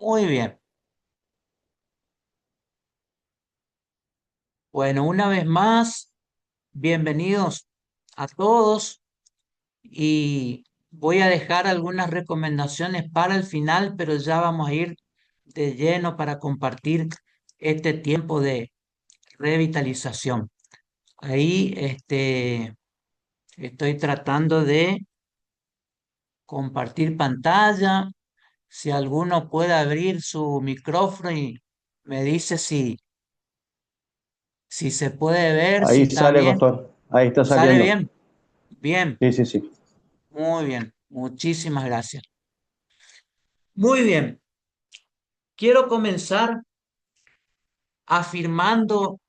Muy bien. Bueno, una vez más, bienvenidos a todos y voy a dejar algunas recomendaciones para el final, pero ya vamos a ir de lleno para compartir este tiempo de revitalización. Ahí estoy tratando de compartir pantalla. Si alguno puede abrir su micrófono y me dice si se puede ver, si Ahí está sale, bien. pastor. Ahí está ¿Sale saliendo. bien? Bien. Sí, sí, sí. Muy bien, muchísimas gracias. Muy bien, quiero comenzar afirmando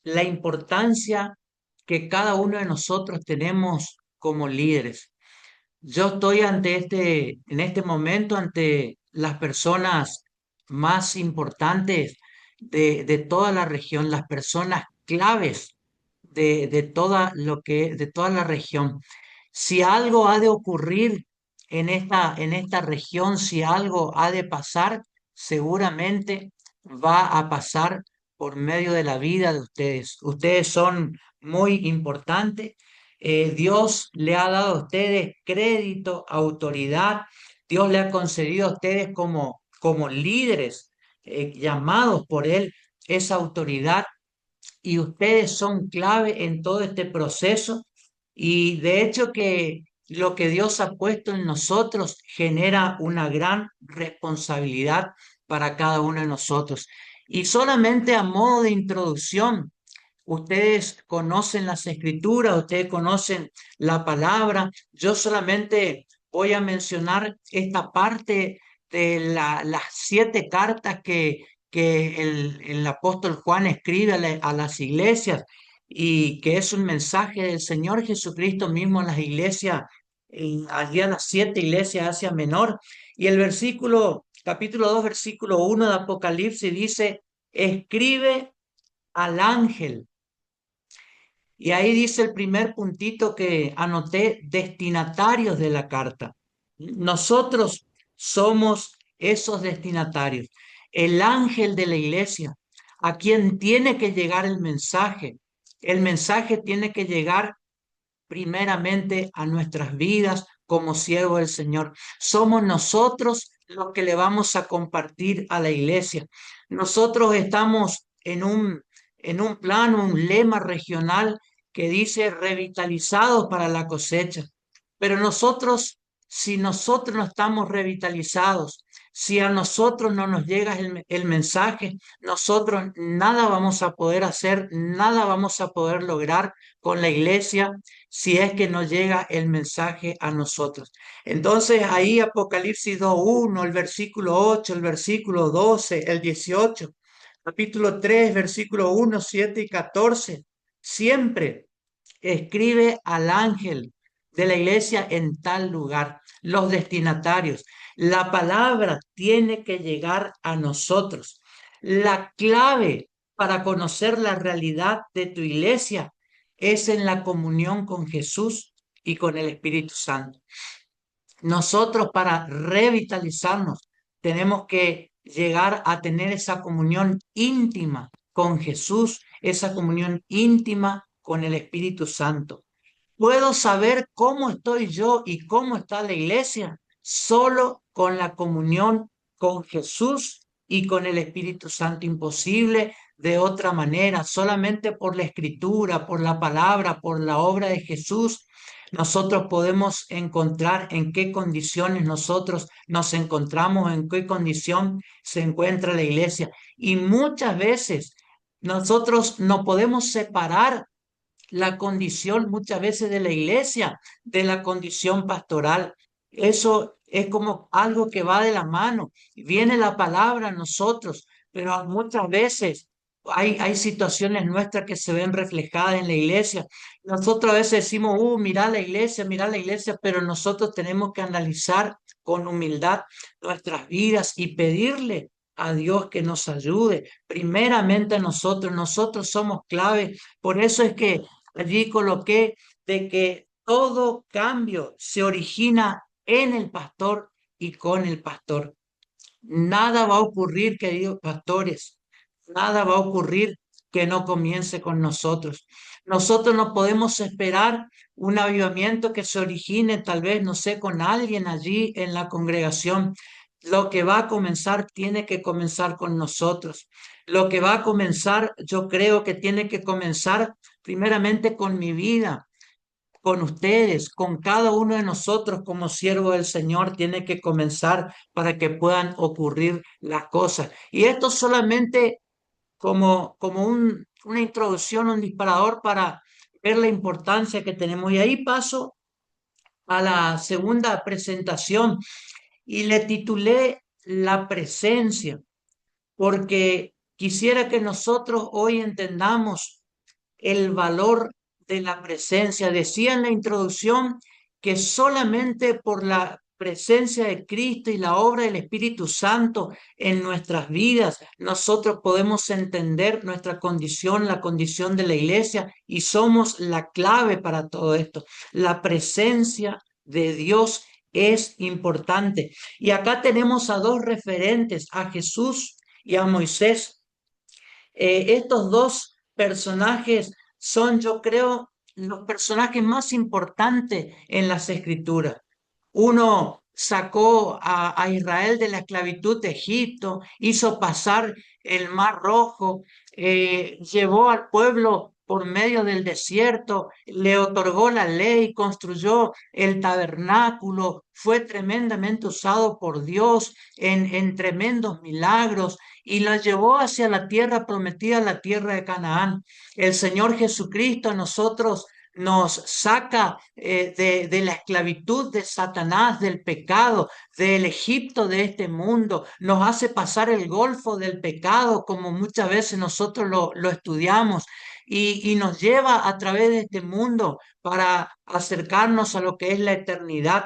la importancia que cada uno de nosotros tenemos como líderes. Yo estoy en este momento, ante las personas más importantes de toda la región, las personas claves de toda la región. Si algo ha de ocurrir en esta región, si algo ha de pasar, seguramente va a pasar por medio de la vida de ustedes. Ustedes son muy importantes. Dios le ha dado a ustedes crédito, autoridad. Dios le ha concedido a ustedes como líderes llamados por Él esa autoridad, y ustedes son clave en todo este proceso. Y de hecho que lo que Dios ha puesto en nosotros genera una gran responsabilidad para cada uno de nosotros. Y solamente a modo de introducción, ustedes conocen las escrituras, ustedes conocen la palabra. Yo solamente voy a mencionar esta parte de las 7 cartas que el apóstol Juan escribe a las iglesias, y que es un mensaje del Señor Jesucristo mismo a las iglesias, allí a las 7 iglesias de Asia Menor. Y el capítulo 2, versículo 1 de Apocalipsis dice: escribe al ángel. Y ahí dice el primer puntito que anoté: destinatarios de la carta. Nosotros somos esos destinatarios, el ángel de la iglesia, a quien tiene que llegar el mensaje. El mensaje tiene que llegar primeramente a nuestras vidas como siervos del Señor. Somos nosotros los que le vamos a compartir a la iglesia. Nosotros estamos en un plano, un lema regional que dice revitalizados para la cosecha. Pero nosotros, si nosotros no estamos revitalizados, si a nosotros no nos llega el mensaje, nosotros nada vamos a poder hacer, nada vamos a poder lograr con la iglesia si es que no llega el mensaje a nosotros. Entonces ahí Apocalipsis 2:1, el versículo 8, el versículo 12, el 18, capítulo 3, versículo 1, 7 y 14, siempre escribe al ángel de la iglesia en tal lugar, los destinatarios. La palabra tiene que llegar a nosotros. La clave para conocer la realidad de tu iglesia es en la comunión con Jesús y con el Espíritu Santo. Nosotros, para revitalizarnos, tenemos que llegar a tener esa comunión íntima con Jesús, esa comunión íntima con el Espíritu Santo. Puedo saber cómo estoy yo y cómo está la iglesia solo con la comunión con Jesús y con el Espíritu Santo. Imposible de otra manera, solamente por la escritura, por la palabra, por la obra de Jesús. Nosotros podemos encontrar en qué condiciones nosotros nos encontramos, en qué condición se encuentra la iglesia. Y muchas veces nosotros no podemos separar la condición muchas veces de la iglesia de la condición pastoral. Eso es como algo que va de la mano. Viene la palabra a nosotros, pero muchas veces hay situaciones nuestras que se ven reflejadas en la iglesia. Nosotros a veces decimos, mira la iglesia, pero nosotros tenemos que analizar con humildad nuestras vidas y pedirle a Dios que nos ayude. Primeramente a nosotros, nosotros somos clave. Por eso es que allí coloqué de que todo cambio se origina en el pastor y con el pastor. Nada va a ocurrir, queridos pastores, nada va a ocurrir que no comience con nosotros. Nosotros no podemos esperar un avivamiento que se origine tal vez, no sé, con alguien allí en la congregación. Lo que va a comenzar tiene que comenzar con nosotros. Lo que va a comenzar, yo creo que tiene que comenzar primeramente con mi vida, con ustedes, con cada uno de nosotros como siervo del Señor, tiene que comenzar para que puedan ocurrir las cosas. Y esto solamente como una introducción, un disparador para ver la importancia que tenemos. Y ahí paso a la segunda presentación y le titulé La presencia, porque quisiera que nosotros hoy entendamos el valor de la presencia. Decía en la introducción que solamente por la presencia de Cristo y la obra del Espíritu Santo en nuestras vidas, nosotros podemos entender nuestra condición, la condición de la iglesia, y somos la clave para todo esto. La presencia de Dios es importante. Y acá tenemos a dos referentes, a Jesús y a Moisés. Estos dos personajes son, yo creo, los personajes más importantes en las escrituras. Uno sacó a Israel de la esclavitud de Egipto, hizo pasar el Mar Rojo, llevó al pueblo por medio del desierto, le otorgó la ley, construyó el tabernáculo, fue tremendamente usado por Dios en tremendos milagros y la llevó hacia la tierra prometida, la tierra de Canaán. El Señor Jesucristo a nosotros nos saca de la esclavitud de Satanás, del pecado, del Egipto de este mundo, nos hace pasar el golfo del pecado, como muchas veces nosotros lo estudiamos, y nos lleva a través de este mundo para acercarnos a lo que es la eternidad.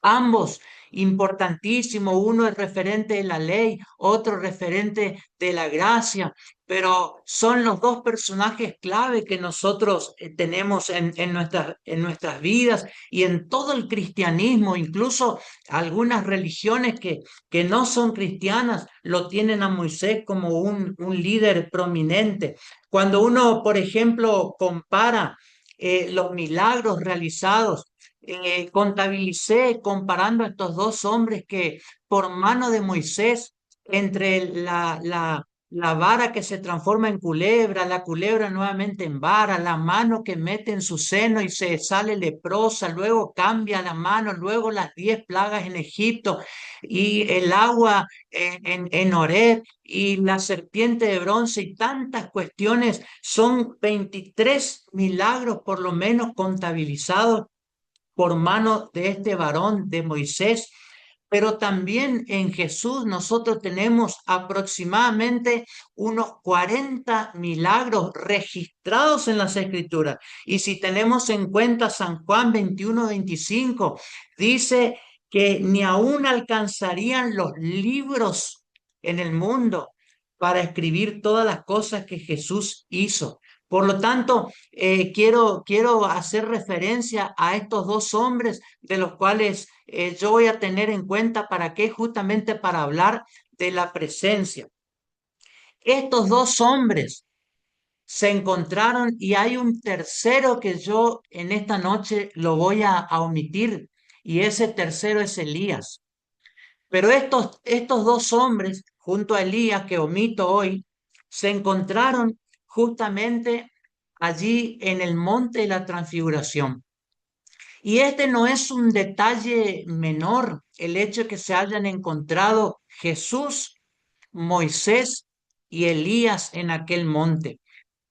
Ambos importantísimos, uno es referente de la ley, otro referente de la gracia, pero son los dos personajes clave que nosotros tenemos en nuestras vidas y en todo el cristianismo, incluso algunas religiones que no son cristianas lo tienen a Moisés como un líder prominente. Cuando uno, por ejemplo, compara los milagros realizados, contabilicé comparando a estos dos hombres que por mano de Moisés, entre la vara que se transforma en culebra, la culebra nuevamente en vara, la mano que mete en su seno y se sale leprosa, luego cambia la mano, luego las 10 plagas en Egipto y el agua en Horeb y la serpiente de bronce y tantas cuestiones, son 23 milagros por lo menos contabilizados por mano de este varón, de Moisés, pero también en Jesús nosotros tenemos aproximadamente unos 40 milagros registrados en las Escrituras. Y si tenemos en cuenta San Juan 21-25, dice que ni aún alcanzarían los libros en el mundo para escribir todas las cosas que Jesús hizo. Por lo tanto, quiero hacer referencia a estos dos hombres de los cuales yo voy a tener en cuenta para qué, justamente para hablar de la presencia. Estos dos hombres se encontraron y hay un tercero que yo en esta noche lo voy a omitir y ese tercero es Elías. Pero estos dos hombres, junto a Elías, que omito hoy, se encontraron justamente allí en el monte de la transfiguración. Y este no es un detalle menor, el hecho de que se hayan encontrado Jesús, Moisés y Elías en aquel monte.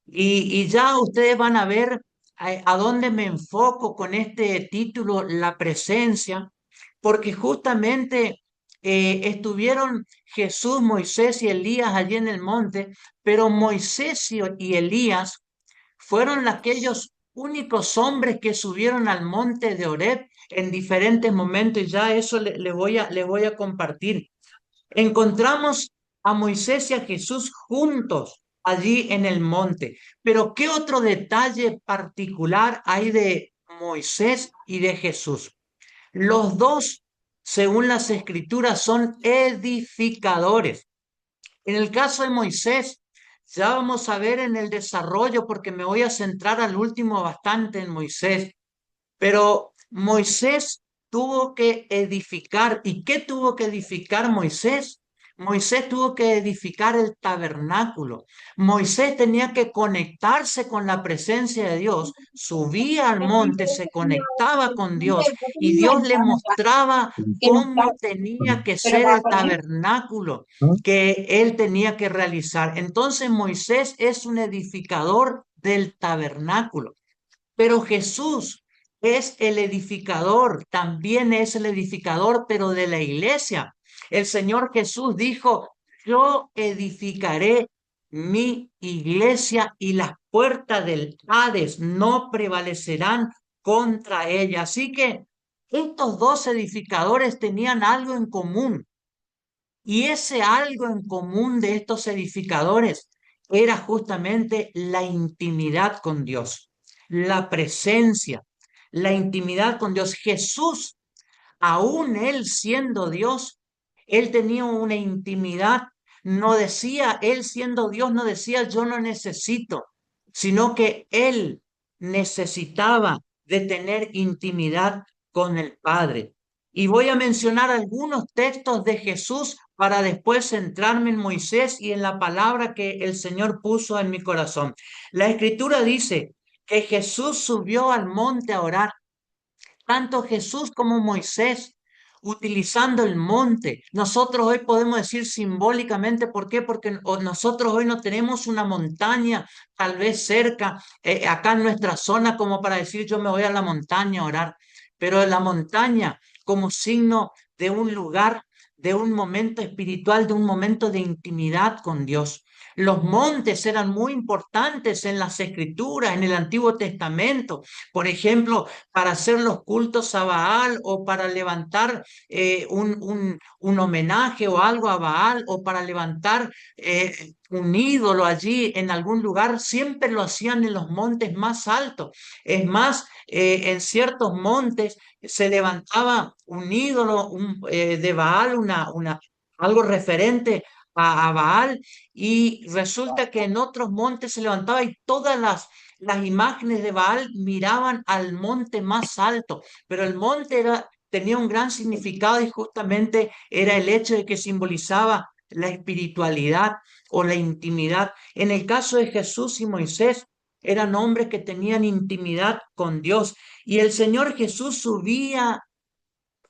Y ya ustedes van a ver a dónde me enfoco con este título, la presencia, porque justamente estuvieron Jesús, Moisés y Elías allí en el monte, pero Moisés y Elías fueron aquellos únicos hombres que subieron al monte de Horeb en diferentes momentos, y ya eso le voy a compartir. Encontramos a Moisés y a Jesús juntos allí en el monte. Pero ¿qué otro detalle particular hay de Moisés y de Jesús? Los dos según las Escrituras, son edificadores. En el caso de Moisés, ya vamos a ver en el desarrollo, porque me voy a centrar al último bastante en Moisés, pero Moisés tuvo que edificar. ¿Y qué tuvo que edificar Moisés? Moisés tuvo que edificar el tabernáculo. Moisés tenía que conectarse con la presencia de Dios, subía al monte, se conectaba con Dios y Dios le mostraba cómo tenía que ser el tabernáculo que él tenía que realizar. Entonces Moisés es un edificador del tabernáculo. Pero Jesús es el edificador, también es el edificador, pero de la iglesia. El Señor Jesús dijo, yo edificaré mi iglesia y las puertas del Hades no prevalecerán contra ella. Así que estos dos edificadores tenían algo en común. Y ese algo en común de estos edificadores era justamente la intimidad con Dios, la presencia, la intimidad con Dios. Jesús, aún él siendo Dios, él tenía una intimidad. No decía, él siendo Dios, no decía yo no necesito, sino que él necesitaba de tener intimidad con el Padre. Y voy a mencionar algunos textos de Jesús para después centrarme en Moisés y en la palabra que el Señor puso en mi corazón. La Escritura dice que Jesús subió al monte a orar, tanto Jesús como Moisés, utilizando el monte. Nosotros hoy podemos decir simbólicamente, ¿por qué? Porque nosotros hoy no tenemos una montaña tal vez cerca, acá en nuestra zona, como para decir yo me voy a la montaña a orar. Pero la montaña como signo de un lugar, de un momento espiritual, de un momento de intimidad con Dios. Los montes eran muy importantes en las escrituras, en el Antiguo Testamento. Por ejemplo, para hacer los cultos a Baal o para levantar un homenaje o algo a Baal o para levantar un ídolo allí en algún lugar, siempre lo hacían en los montes más altos. Es más, en ciertos montes se levantaba un ídolo de Baal, algo referente a Baal, y resulta que en otros montes se levantaba y todas las imágenes de Baal miraban al monte más alto, pero el monte tenía un gran significado y justamente era el hecho de que simbolizaba la espiritualidad o la intimidad. En el caso de Jesús y Moisés, eran hombres que tenían intimidad con Dios y el Señor Jesús subía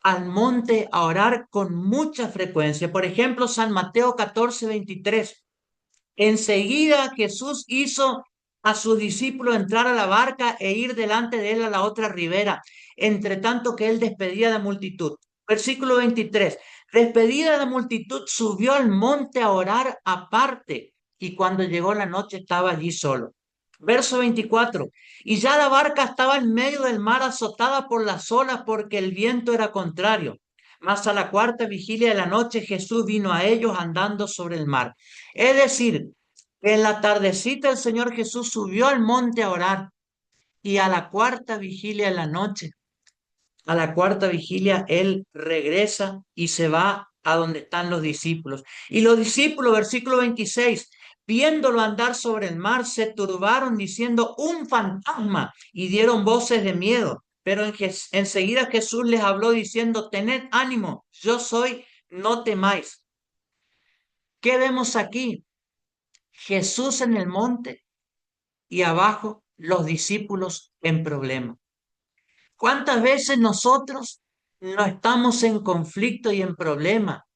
al monte a orar con mucha frecuencia. Por ejemplo, San Mateo 14:23. Enseguida Jesús hizo a sus discípulos entrar a la barca e ir delante de él a la otra ribera, entre tanto que él despedía de la multitud. Versículo 23. Despedida de la multitud, subió al monte a orar aparte y cuando llegó la noche estaba allí solo. Verso 24. Y ya la barca estaba en medio del mar azotada por las olas porque el viento era contrario. Mas a la cuarta vigilia de la noche Jesús vino a ellos andando sobre el mar. Es decir, que en la tardecita el Señor Jesús subió al monte a orar y a la cuarta vigilia de la noche, a la cuarta vigilia, Él regresa y se va a donde están los discípulos. Y los discípulos, versículo 26, viéndolo andar sobre el mar, se turbaron diciendo un fantasma y dieron voces de miedo. Pero enseguida Jesús les habló diciendo, tened ánimo, yo soy, no temáis. ¿Qué vemos aquí? Jesús en el monte y abajo los discípulos en problema. ¿Cuántas veces nosotros no estamos en conflicto y en problema?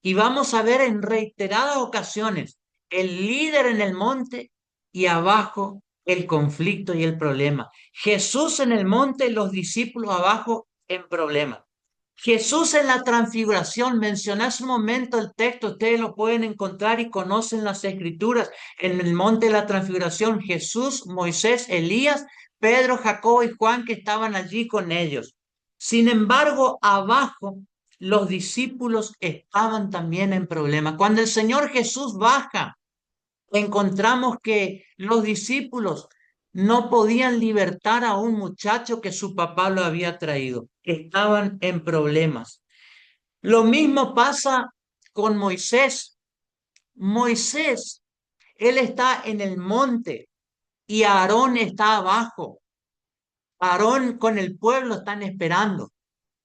Y vamos a ver en reiteradas ocasiones el líder en el monte y abajo el conflicto y el problema. Jesús en el monte, los discípulos abajo en problema. Jesús en la transfiguración, mencioné hace un momento el texto, ustedes lo pueden encontrar y conocen las escrituras. En el monte de la transfiguración, Jesús, Moisés, Elías, Pedro, Jacobo y Juan que estaban allí con ellos. Sin embargo, abajo los discípulos estaban también en problemas. Cuando el Señor Jesús baja, encontramos que los discípulos no podían libertar a un muchacho que su papá lo había traído. Estaban en problemas. Lo mismo pasa con Moisés. Moisés, él está en el monte y Aarón está abajo. Aarón con el pueblo están esperando.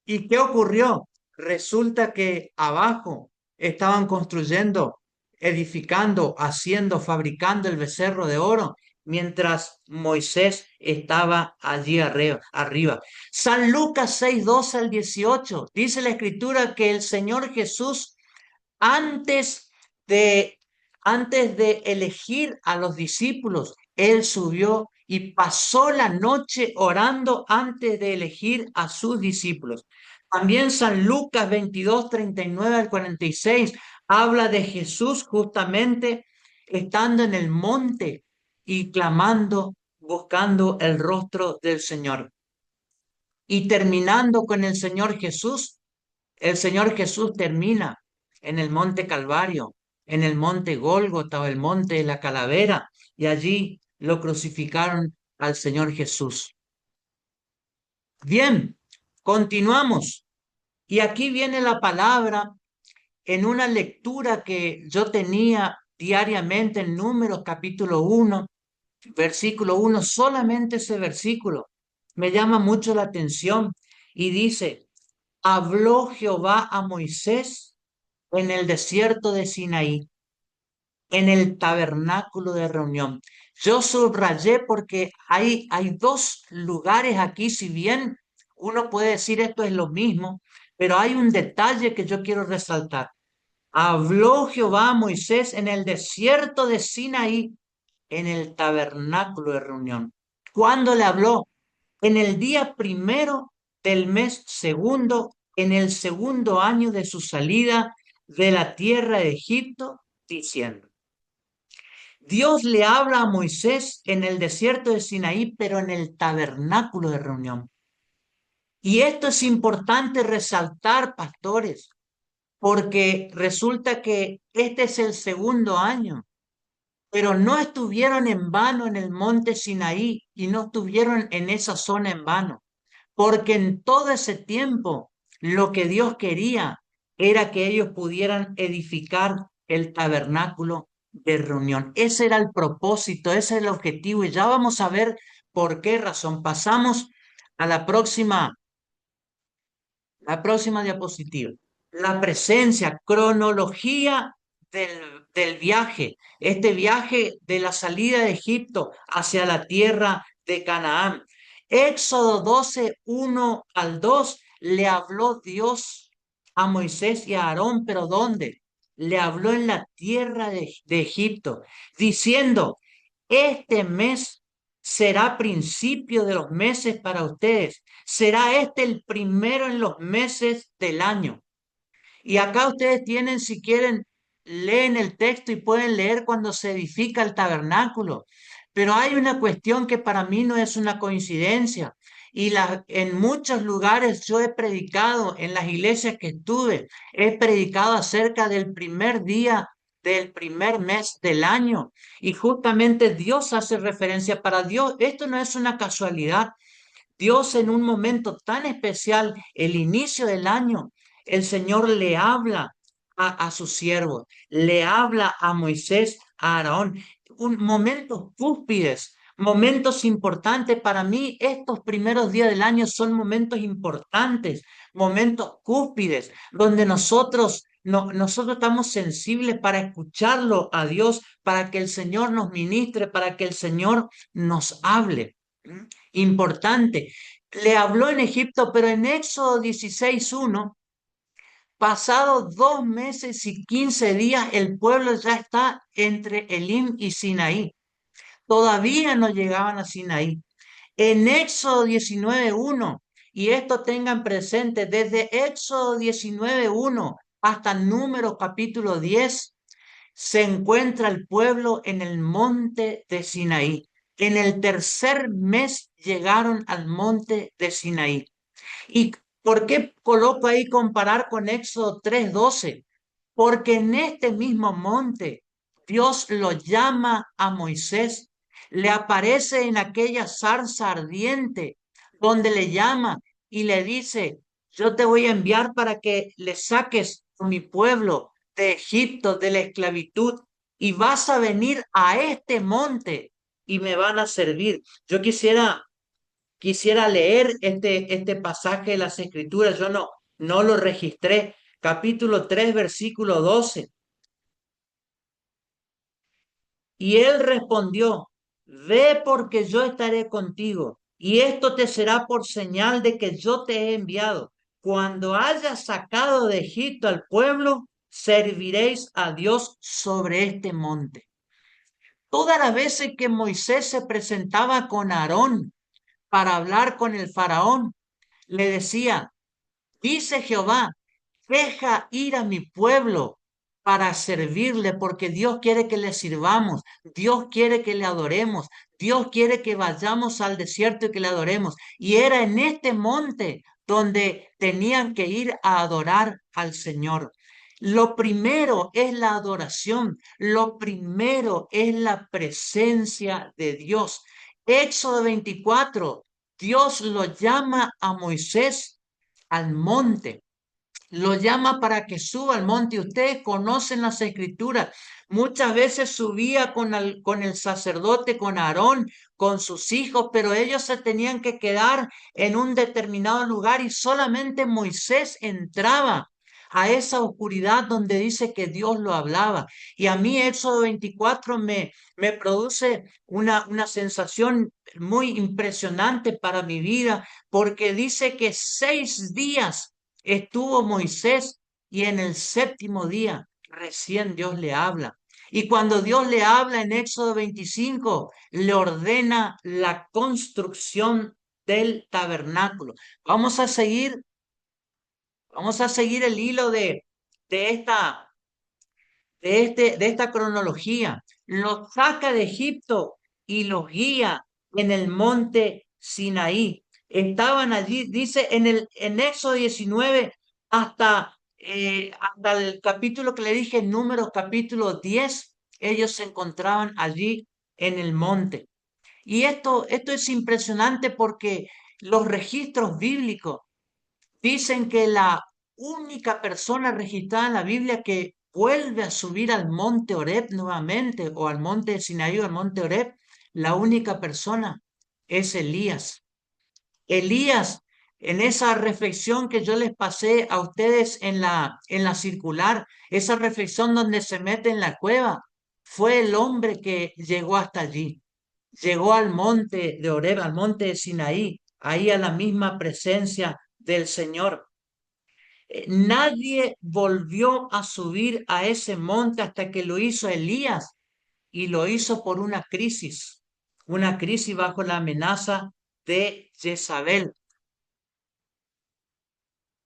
¿Y qué ocurrió? Resulta que abajo estaban construyendo, edificando, haciendo, fabricando el becerro de oro, mientras Moisés estaba allí arriba. San Lucas 6:12 al 18 dice la escritura que el Señor Jesús antes de, antes de elegir a los discípulos, él subió y pasó la noche orando antes de elegir a sus discípulos. También San Lucas 22:39 al 46 habla de Jesús justamente estando en el monte y clamando, buscando el rostro del Señor. Y terminando con el Señor Jesús termina en el monte Calvario, en el monte Gólgota o el monte de la Calavera, y allí lo crucificaron al Señor Jesús. Bien, continuamos. Y aquí viene la palabra en una lectura que yo tenía diariamente en Números capítulo 1, versículo 1, solamente ese versículo me llama mucho la atención y dice, habló Jehová a Moisés en el desierto de Sinaí, en el tabernáculo de reunión. Yo subrayé porque hay dos lugares aquí, si bien uno puede decir esto es lo mismo, pero hay un detalle que yo quiero resaltar. Habló Jehová a Moisés en el desierto de Sinaí, en el tabernáculo de reunión. ¿Cuándo le habló? En el día primero del mes segundo, en el segundo año de su salida de la tierra de Egipto, diciendo, Dios le habla a Moisés en el desierto de Sinaí, pero en el tabernáculo de reunión. Y esto es importante resaltar, pastores, porque resulta que este es el segundo año, pero no estuvieron en vano en el monte Sinaí y no estuvieron en esa zona en vano. Porque en todo ese tiempo lo que Dios quería era que ellos pudieran edificar el tabernáculo de reunión. Ese era el propósito, ese era el objetivo y ya vamos a ver por qué razón. Pasamos a la próxima diapositiva. La presencia, cronología del viaje, este viaje de la salida de Egipto hacia la tierra de Canaán. Éxodo 12:1 al 2 le habló Dios a Moisés y a Aarón, pero ¿dónde? Le habló en la tierra de Egipto, diciendo, este mes será principio de los meses para ustedes. Será este el primero en los meses del año. Y acá ustedes tienen, si quieren, leen el texto y pueden leer cuando se edifica el tabernáculo. Pero hay una cuestión que para mí no es una coincidencia. En muchos lugares yo he predicado, en las iglesias que estuve, he predicado acerca del primer día del primer mes del año. Y justamente Dios hace referencia para Dios. Esto no es una casualidad. Dios en un momento tan especial, el inicio del año, el Señor le habla a sus siervos, le habla a Moisés, a Aarón, momentos cúspides, momentos importantes. Para mí, estos primeros días del año son momentos importantes, momentos cúspides, donde nosotros estamos sensibles para escucharlo a Dios, para que el Señor nos ministre, para que el Señor nos hable. Importante. Le habló en Egipto, pero en Éxodo 16:1, pasados 2 meses y 15 días, el pueblo ya está entre Elim y Sinaí. Todavía no llegaban a Sinaí. En Éxodo 19:1, y esto tengan presente, desde Éxodo 19:1 hasta Números capítulo 10, se encuentra el pueblo en el monte de Sinaí. En el tercer mes llegaron al monte de Sinaí. ¿Y por qué coloco ahí comparar con Éxodo 3:12? Porque en este mismo monte Dios lo llama a Moisés, le aparece en aquella zarza ardiente donde le llama y le dice, yo te voy a enviar para que le saques a mi pueblo de Egipto, de la esclavitud, y vas a venir a este monte y me van a servir. Yo quisiera leer este pasaje de las Escrituras, yo no lo registré. Capítulo 3 versículo 12. Y él respondió, ve porque yo estaré contigo, y esto te será por señal de que yo te he enviado. Cuando hayas sacado de Egipto al pueblo, serviréis a Dios sobre este monte. Todas las veces que Moisés se presentaba con Aarón para hablar con el faraón, le decía, dice Jehová, deja ir a mi pueblo para servirle, porque Dios quiere que le sirvamos, Dios quiere que le adoremos, Dios quiere que vayamos al desierto y que le adoremos. Y era en este monte donde tenían que ir a adorar al Señor. Lo primero es la adoración, lo primero es la presencia de Dios. Éxodo 24, Dios lo llama a Moisés al monte, lo llama para que suba al monte. Ustedes conocen las escrituras. Muchas veces subía con el sacerdote, con Aarón, con sus hijos, pero ellos se tenían que quedar en un determinado lugar y solamente Moisés entraba a esa oscuridad donde dice que Dios lo hablaba. Y a mí Éxodo 24 me produce una sensación muy impresionante para mi vida, porque dice que 6 días estuvo Moisés y en el séptimo día recién Dios le habla. Y cuando Dios le habla en Éxodo 25, le ordena la construcción del tabernáculo. Vamos a seguir, vamos a seguir el hilo de esta de esta cronología. Los saca de Egipto y los guía en el monte Sinaí. Estaban allí, dice en Éxodo 19 hasta el capítulo que le dije, Números capítulo 10, ellos se encontraban allí en el monte. Y esto es impresionante porque los registros bíblicos dicen que la única persona registrada en la Biblia que vuelve a subir al monte Oreb nuevamente, o al monte de Sinaí o al monte Oreb, la única persona es Elías. Elías, en esa reflexión que yo les pasé a ustedes en la circular, esa reflexión donde se mete en la cueva, fue el hombre que llegó hasta allí. Llegó al monte de Oreb, al monte de Sinaí, ahí a la misma presencia del Señor. Nadie volvió a subir a ese monte hasta que lo hizo Elías, y lo hizo por una crisis bajo la amenaza de Jezabel.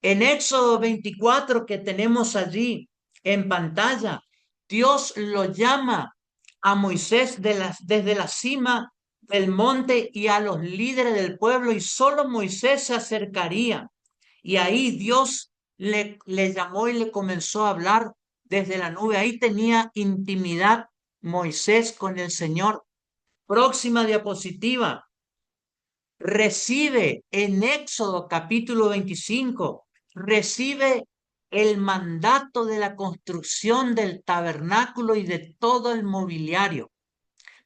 En Éxodo 24 que tenemos allí en pantalla, Dios lo llama a Moisés desde la cima del monte y a los líderes del pueblo, y solo Moisés se acercaría. Y ahí Dios le llamó y le comenzó a hablar desde la nube. Ahí tenía intimidad Moisés con el Señor. Próxima diapositiva. Recibe en Éxodo capítulo 25, recibe el mandato de la construcción del tabernáculo y de todo el mobiliario.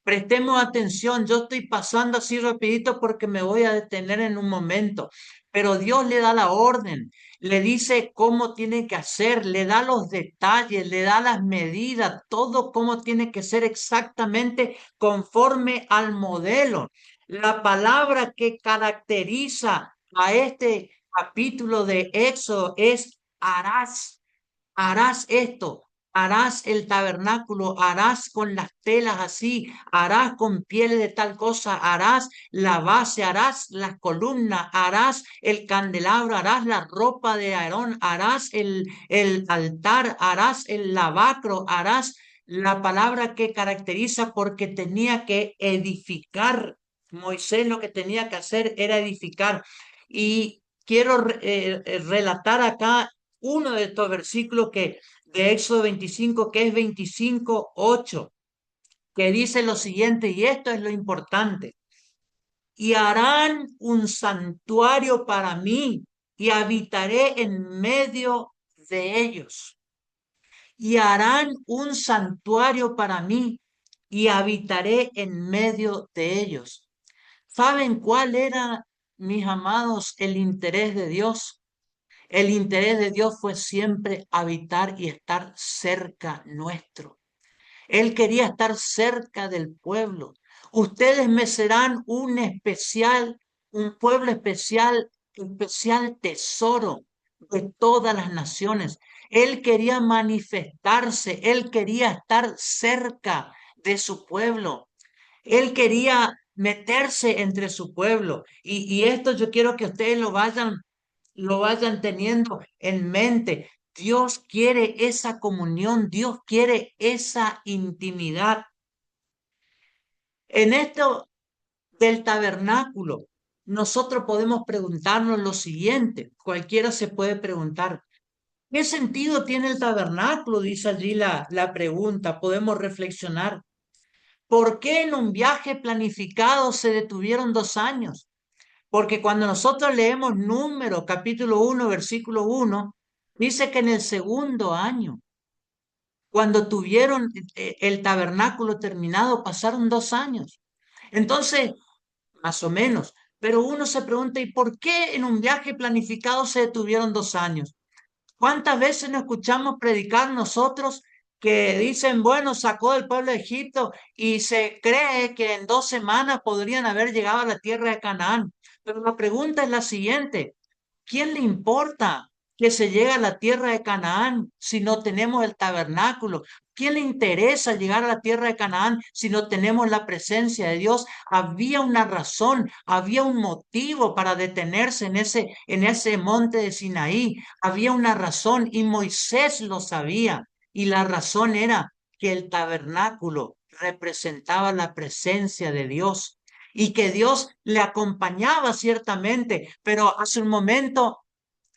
Prestemos atención, yo estoy pasando así rapidito porque me voy a detener en un momento, pero Dios le da la orden, le dice cómo tiene que hacer, le da los detalles, le da las medidas, todo cómo tiene que ser exactamente conforme al modelo. La palabra que caracteriza a este capítulo de Éxodo es harás. Harás esto, harás el tabernáculo, harás con las telas así, harás con pieles de tal cosa, harás la base, harás las columnas, harás el candelabro, harás la ropa de Aarón, harás el altar, harás el lavacro, harás la palabra que caracteriza porque tenía que edificar. Moisés lo que tenía que hacer era edificar. Y quiero relatar acá uno de estos versículos que de Éxodo 25, que es 25:8, que dice lo siguiente, y esto es lo importante: y harán un santuario para mí y habitaré en medio de ellos. Y harán un santuario para mí y habitaré en medio de ellos. ¿Saben cuál era, mis amados, el interés de Dios? El interés de Dios fue siempre habitar y estar cerca nuestro. Él quería estar cerca del pueblo. Ustedes me serán un pueblo especial, especial tesoro de todas las naciones. Él quería manifestarse, él quería estar cerca de su pueblo. Él quería meterse entre su pueblo. Y esto yo quiero que ustedes lo vayan teniendo en mente. Dios quiere esa comunión, Dios quiere esa intimidad. En esto del tabernáculo, nosotros podemos preguntarnos lo siguiente, cualquiera se puede preguntar, ¿qué sentido tiene el tabernáculo? Dice allí la pregunta, podemos reflexionar. ¿Por qué en un viaje planificado se detuvieron 2 años? Porque cuando nosotros leemos Número, capítulo 1, versículo 1, dice que en el segundo año, cuando tuvieron el tabernáculo terminado, pasaron 2 años. Entonces, más o menos, pero uno se pregunta, ¿y por qué en un viaje planificado se detuvieron 2 años? ¿Cuántas veces nos escuchamos predicar nosotros que dicen, bueno, sacó del pueblo de Egipto y se cree que en 2 semanas podrían haber llegado a la tierra de Canaán? Pero la pregunta es la siguiente, ¿quién le importa que se llegue a la tierra de Canaán si no tenemos el tabernáculo? ¿Quién le interesa llegar a la tierra de Canaán si no tenemos la presencia de Dios? Había una razón, había un motivo para detenerse en ese monte de Sinaí. Había una razón y Moisés lo sabía. Y la razón era que el tabernáculo representaba la presencia de Dios y que Dios le acompañaba ciertamente, pero hace un momento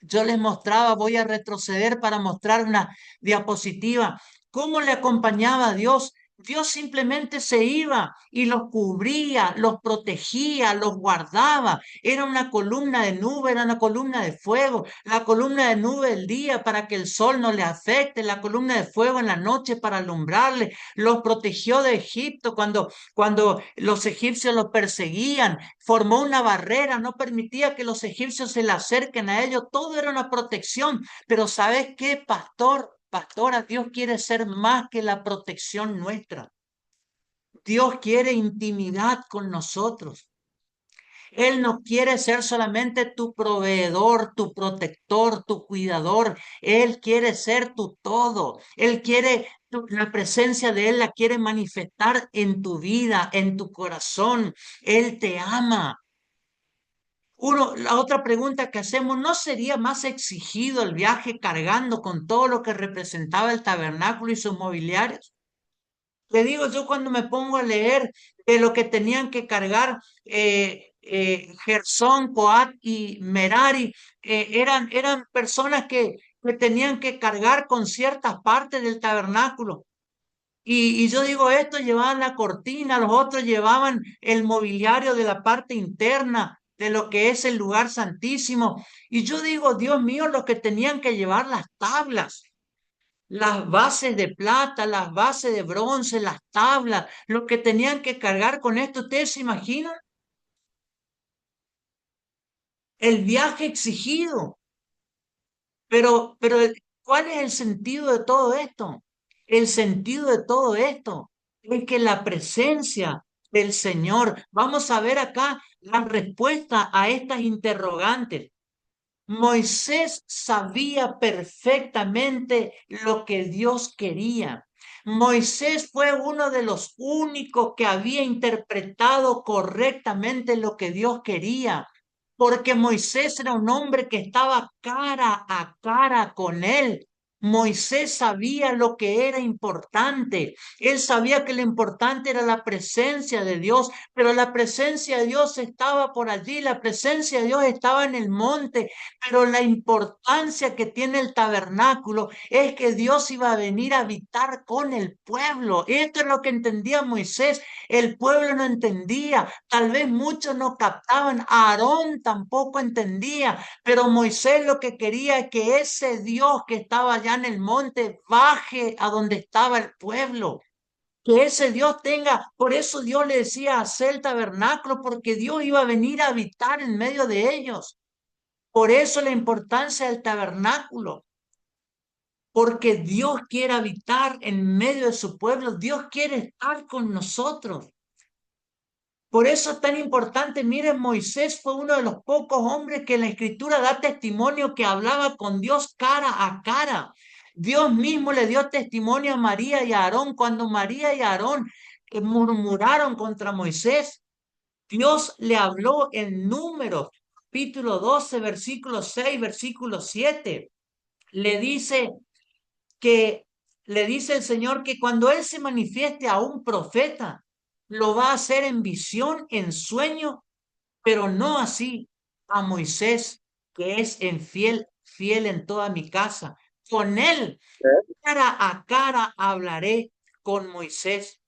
yo les mostraba, voy a retroceder para mostrar una diapositiva, cómo le acompañaba a Dios. Dios simplemente se iba y los cubría, los protegía, los guardaba. Era una columna de nube, era una columna de fuego. La columna de nube el día para que el sol no le afecte, la columna de fuego en la noche para alumbrarle. Los protegió de Egipto cuando los egipcios los perseguían. Formó una barrera, no permitía que los egipcios se le acerquen a ellos. Todo era una protección. Pero ¿sabes qué, pastor? Pastora, Dios quiere ser más que la protección nuestra. Dios quiere intimidad con nosotros. Él no quiere ser solamente tu proveedor, tu protector, tu cuidador. Él quiere ser tu todo. Él quiere, la presencia de Él la quiere manifestar en tu vida, en tu corazón. Él te ama. La otra pregunta que hacemos, ¿no sería más exigido el viaje cargando con todo lo que representaba el tabernáculo y sus mobiliarios? Le digo, yo cuando me pongo a leer de lo que tenían que cargar Gersón, Coat y Merari, eran personas que tenían que cargar con ciertas partes del tabernáculo. Y yo digo, estos llevaban la cortina, los otros llevaban el mobiliario de la parte interna de lo que es el lugar santísimo. Y yo digo, Dios mío, los que tenían que llevar las tablas, las bases de plata, las bases de bronce, las tablas, los que tenían que cargar con esto. ¿Ustedes se imaginan el viaje exigido? Pero, ¿cuál es el sentido de todo esto? El sentido de todo esto es que la presencia del Señor, vamos a ver acá la respuesta a estas interrogantes. Moisés sabía perfectamente lo que Dios quería. Moisés fue uno de los únicos que había interpretado correctamente lo que Dios quería, porque Moisés era un hombre que estaba cara a cara con él. Moisés sabía lo que era importante. Él sabía que lo importante era la presencia de Dios, pero la presencia de Dios estaba por allí, la presencia de Dios estaba en el monte, pero la importancia que tiene el tabernáculo es que Dios iba a venir a habitar con el pueblo. Esto es lo que entendía Moisés. El pueblo no entendía, tal vez muchos no captaban, Aarón tampoco entendía, pero Moisés lo que quería es que ese Dios que estaba allá en el monte baje a donde estaba el pueblo. Que ese Dios tenga, por eso Dios le decía hacer el tabernáculo, porque Dios iba a venir a habitar en medio de ellos. Por eso la importancia del tabernáculo, porque Dios quiere habitar en medio de su pueblo, Dios quiere estar con nosotros. Por eso es tan importante. Miren, Moisés fue uno de los pocos hombres que en la escritura da testimonio que hablaba con Dios cara a cara. Dios mismo le dio testimonio a María y a Aarón cuando María y Aarón murmuraron contra Moisés. Dios le habló en Números, capítulo 12, versículo 6, versículo 7. Le dice que le dice el Señor que cuando Él se manifieste a un profeta, lo va a hacer en visión, en sueño, pero no así a Moisés, que es en fiel en toda mi casa. Con él, cara a cara, hablaré con Moisés,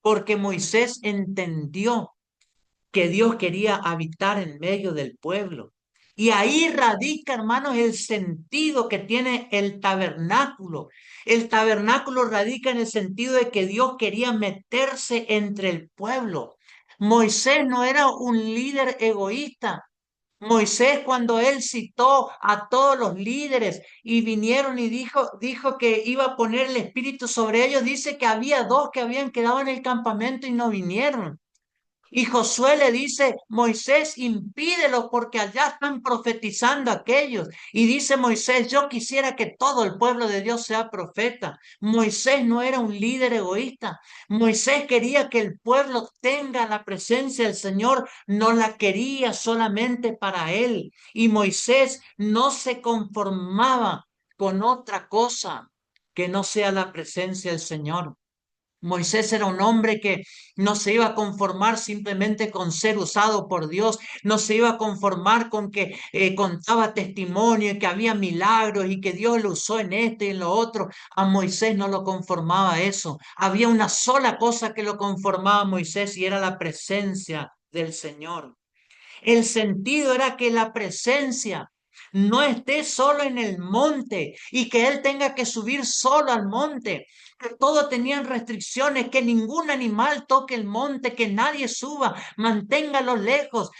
porque Moisés entendió que Dios quería habitar en medio del pueblo. Y ahí radica, hermanos, el sentido que tiene el tabernáculo. El tabernáculo radica en el sentido de que Dios quería meterse entre el pueblo. Moisés no era un líder egoísta. Moisés, cuando él citó a todos los líderes y vinieron y dijo que iba a poner el espíritu sobre ellos, dice que había dos que habían quedado en el campamento y no vinieron. Y Josué le dice, Moisés, impídelo porque allá están profetizando aquellos. Y dice Moisés, yo quisiera que todo el pueblo de Dios sea profeta. Moisés no era un líder egoísta. Moisés quería que el pueblo tenga la presencia del Señor, no la quería solamente para él. Y Moisés no se conformaba con otra cosa que no sea la presencia del Señor. Moisés era un hombre que no se iba a conformar simplemente con ser usado por Dios, no se iba a conformar con que contaba testimonio y que había milagros y que Dios lo usó en este y en lo otro. A Moisés no lo conformaba eso. Había una sola cosa que lo conformaba a Moisés y era la presencia del Señor. El sentido era que la presencia no esté solo en el monte y que él tenga que subir solo al monte, que todo tenían restricciones, que ningún animal toque el monte, que nadie suba, manténgalo lejos,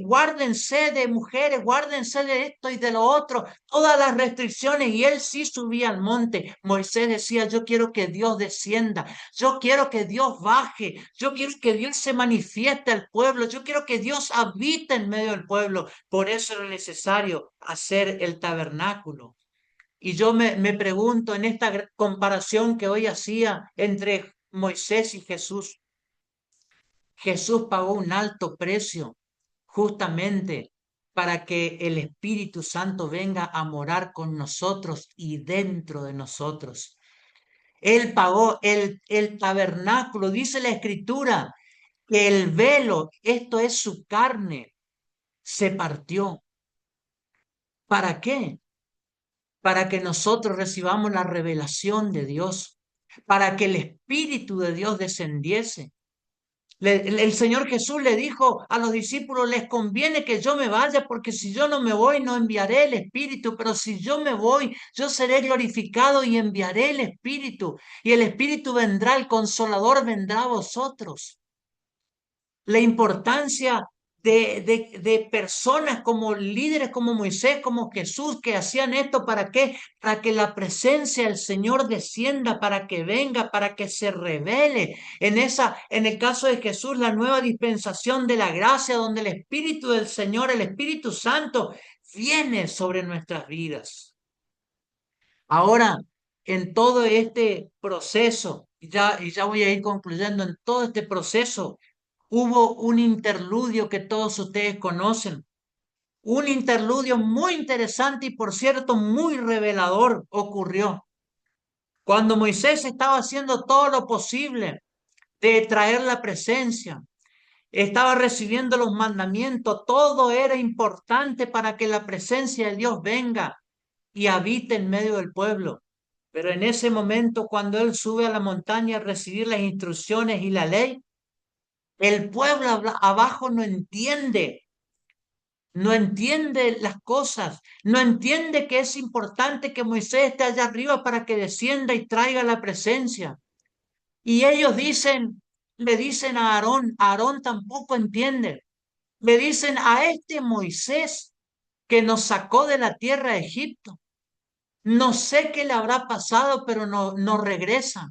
guárdense de mujeres, guárdense de esto y de lo otro, todas las restricciones y él sí subía al monte. Moisés decía, yo quiero que Dios descienda, yo quiero que Dios baje, yo quiero que Dios se manifieste al pueblo, yo quiero que Dios habite en medio del pueblo. Por eso era necesario hacer el tabernáculo. Y yo me pregunto en esta comparación que hoy hacía entre Moisés y Jesús, Jesús pagó un alto precio justamente para que el Espíritu Santo venga a morar con nosotros y dentro de nosotros. Él pagó el tabernáculo, dice la Escritura, que el velo, esto es su carne, se partió. ¿Para qué? Para que nosotros recibamos la revelación de Dios, para que el Espíritu de Dios descendiese. El Señor Jesús le dijo a los discípulos, les conviene que yo me vaya, porque si yo no me voy, no enviaré el Espíritu, pero si yo me voy, yo seré glorificado y enviaré el Espíritu, y el Espíritu vendrá, el Consolador vendrá a vosotros. La importancia de personas como líderes como Moisés, como Jesús, que hacían esto, ¿para qué? Para que la presencia del Señor descienda, para que venga, para que se revele. En el caso de Jesús, la nueva dispensación de la gracia, donde el Espíritu del Señor, el Espíritu Santo, viene sobre nuestras vidas. Ahora, en todo este proceso, y ya voy a ir concluyendo, en todo este proceso hubo un interludio que todos ustedes conocen, Un interludio muy interesante y, por cierto, muy revelador ocurrió cuando Moisés estaba haciendo todo lo posible de traer la presencia. Estaba recibiendo los mandamientos, todo era importante para que la presencia de Dios venga y habite en medio del pueblo. Pero en ese momento, cuando él sube a la montaña a recibir las instrucciones y la ley, el pueblo abajo no entiende las cosas, no entiende que es importante que Moisés esté allá arriba para que descienda y traiga la presencia. Y ellos le dicen a Aarón tampoco entiende. Le dicen a este Moisés que nos sacó de la tierra de Egipto. No sé qué le habrá pasado, pero no regresa.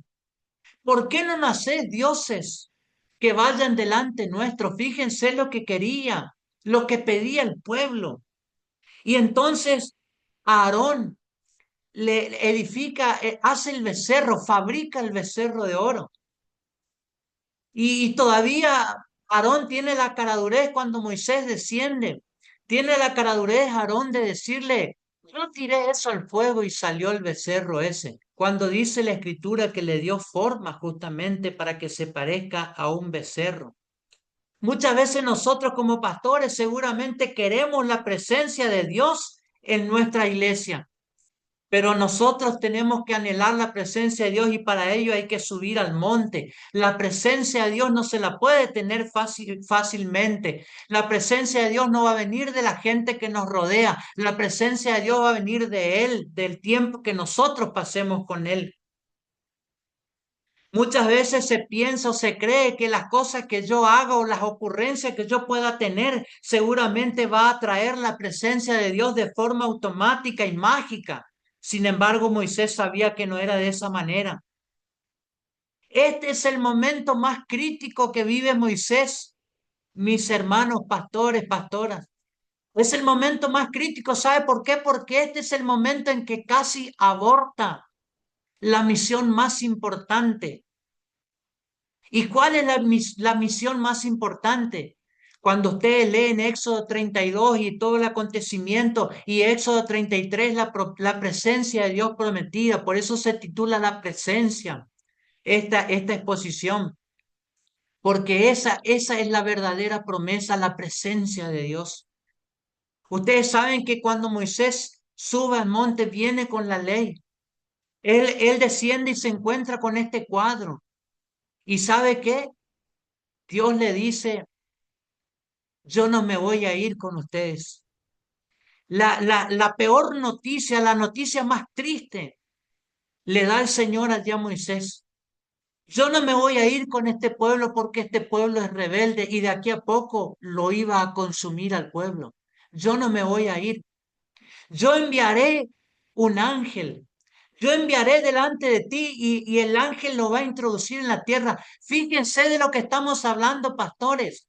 ¿Por qué no nacés dioses que vayan delante nuestro? Fíjense lo que quería, lo que pedía el pueblo. Y entonces Aarón le edifica, hace el becerro, fabrica el becerro de oro. Y todavía Aarón tiene la caradurez cuando Moisés desciende. Tiene la caradurez Aarón de decirle, yo tiré eso al fuego y salió el becerro ese. Cuando dice la escritura que le dio forma justamente para que se parezca a un becerro. Muchas veces nosotros como pastores seguramente queremos la presencia de Dios en nuestra iglesia. Pero nosotros tenemos que anhelar la presencia de Dios y para ello hay que subir al monte. La presencia de Dios no se la puede tener fácilmente. La presencia de Dios no va a venir de la gente que nos rodea. La presencia de Dios va a venir de Él, del tiempo que nosotros pasemos con Él. Muchas veces se piensa o se cree que las cosas que yo haga o las ocurrencias que yo pueda tener seguramente va a traer la presencia de Dios de forma automática y mágica. Sin embargo, Moisés sabía que no era de esa manera. Este es el momento más crítico que vive Moisés, mis hermanos pastores, pastoras. Es el momento más crítico. ¿Sabe por qué? Porque este es el momento en que casi aborta la misión más importante. ¿Y cuál es la misión más importante? Cuando ustedes leen Éxodo 32 y todo el acontecimiento y Éxodo 33, la presencia de Dios prometida, por eso se titula La presencia, esta exposición, porque esa es la verdadera promesa, la presencia de Dios. Ustedes saben que cuando Moisés sube al monte, viene con la ley. Él desciende y se encuentra con este cuadro. ¿Y sabe qué? Dios le dice, yo no me voy a ir con ustedes. La peor noticia, la noticia más triste, le da el Señor allá a Moisés. Yo no me voy a ir con este pueblo porque este pueblo es rebelde y de aquí a poco lo iba a consumir al pueblo. Yo no me voy a ir. Yo enviaré un ángel. Yo enviaré delante de ti y el ángel lo va a introducir en la tierra. Fíjense de lo que estamos hablando, pastores.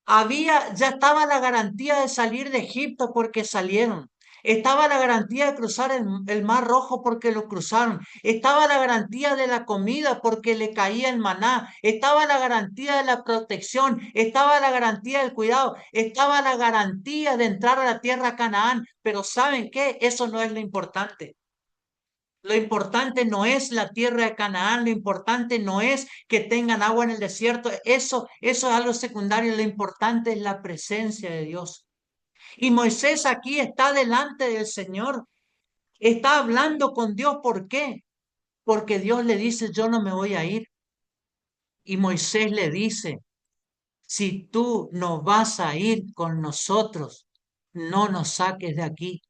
Ya estaba la garantía de salir de Egipto porque salieron. Estaba la garantía de cruzar el Mar Rojo porque lo cruzaron. Estaba la garantía de la comida porque le caía el maná. Estaba la garantía de la protección. Estaba la garantía del cuidado. Estaba la garantía de entrar a la tierra Canaán. Pero ¿saben qué? Eso no es lo importante. Lo importante no es la tierra de Canaán, lo importante no es que tengan agua en el desierto, eso es algo secundario, lo importante es la presencia de Dios. Y Moisés aquí está delante del Señor, está hablando con Dios, ¿por qué? Porque Dios le dice, yo no me voy a ir. Y Moisés le dice, si tú no vas a ir con nosotros, no nos saques de aquí.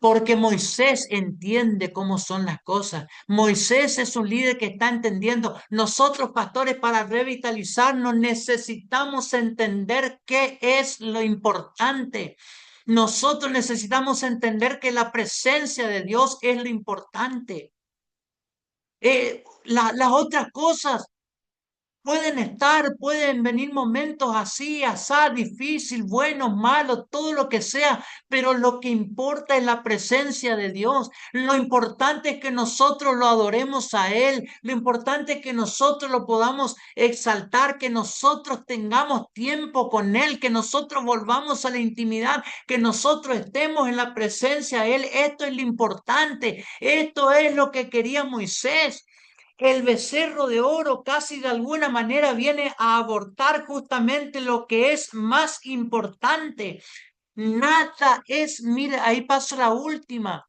Porque Moisés entiende cómo son las cosas. Moisés es un líder que está entendiendo. Nosotros, pastores, para revitalizarnos necesitamos entender qué es lo importante. Nosotros necesitamos entender que la presencia de Dios es lo importante. Las otras cosas pueden venir momentos así, asá, difícil, buenos, malos, todo lo que sea, pero lo que importa es la presencia de Dios. Lo importante es que nosotros lo adoremos a Él. Lo importante es que nosotros lo podamos exaltar, que nosotros tengamos tiempo con Él, que nosotros volvamos a la intimidad, que nosotros estemos en la presencia de Él. Esto es lo importante. Esto es lo que quería Moisés. El becerro de oro casi de alguna manera viene a abortar justamente lo que es más importante. Nada es, mire, ahí paso la última.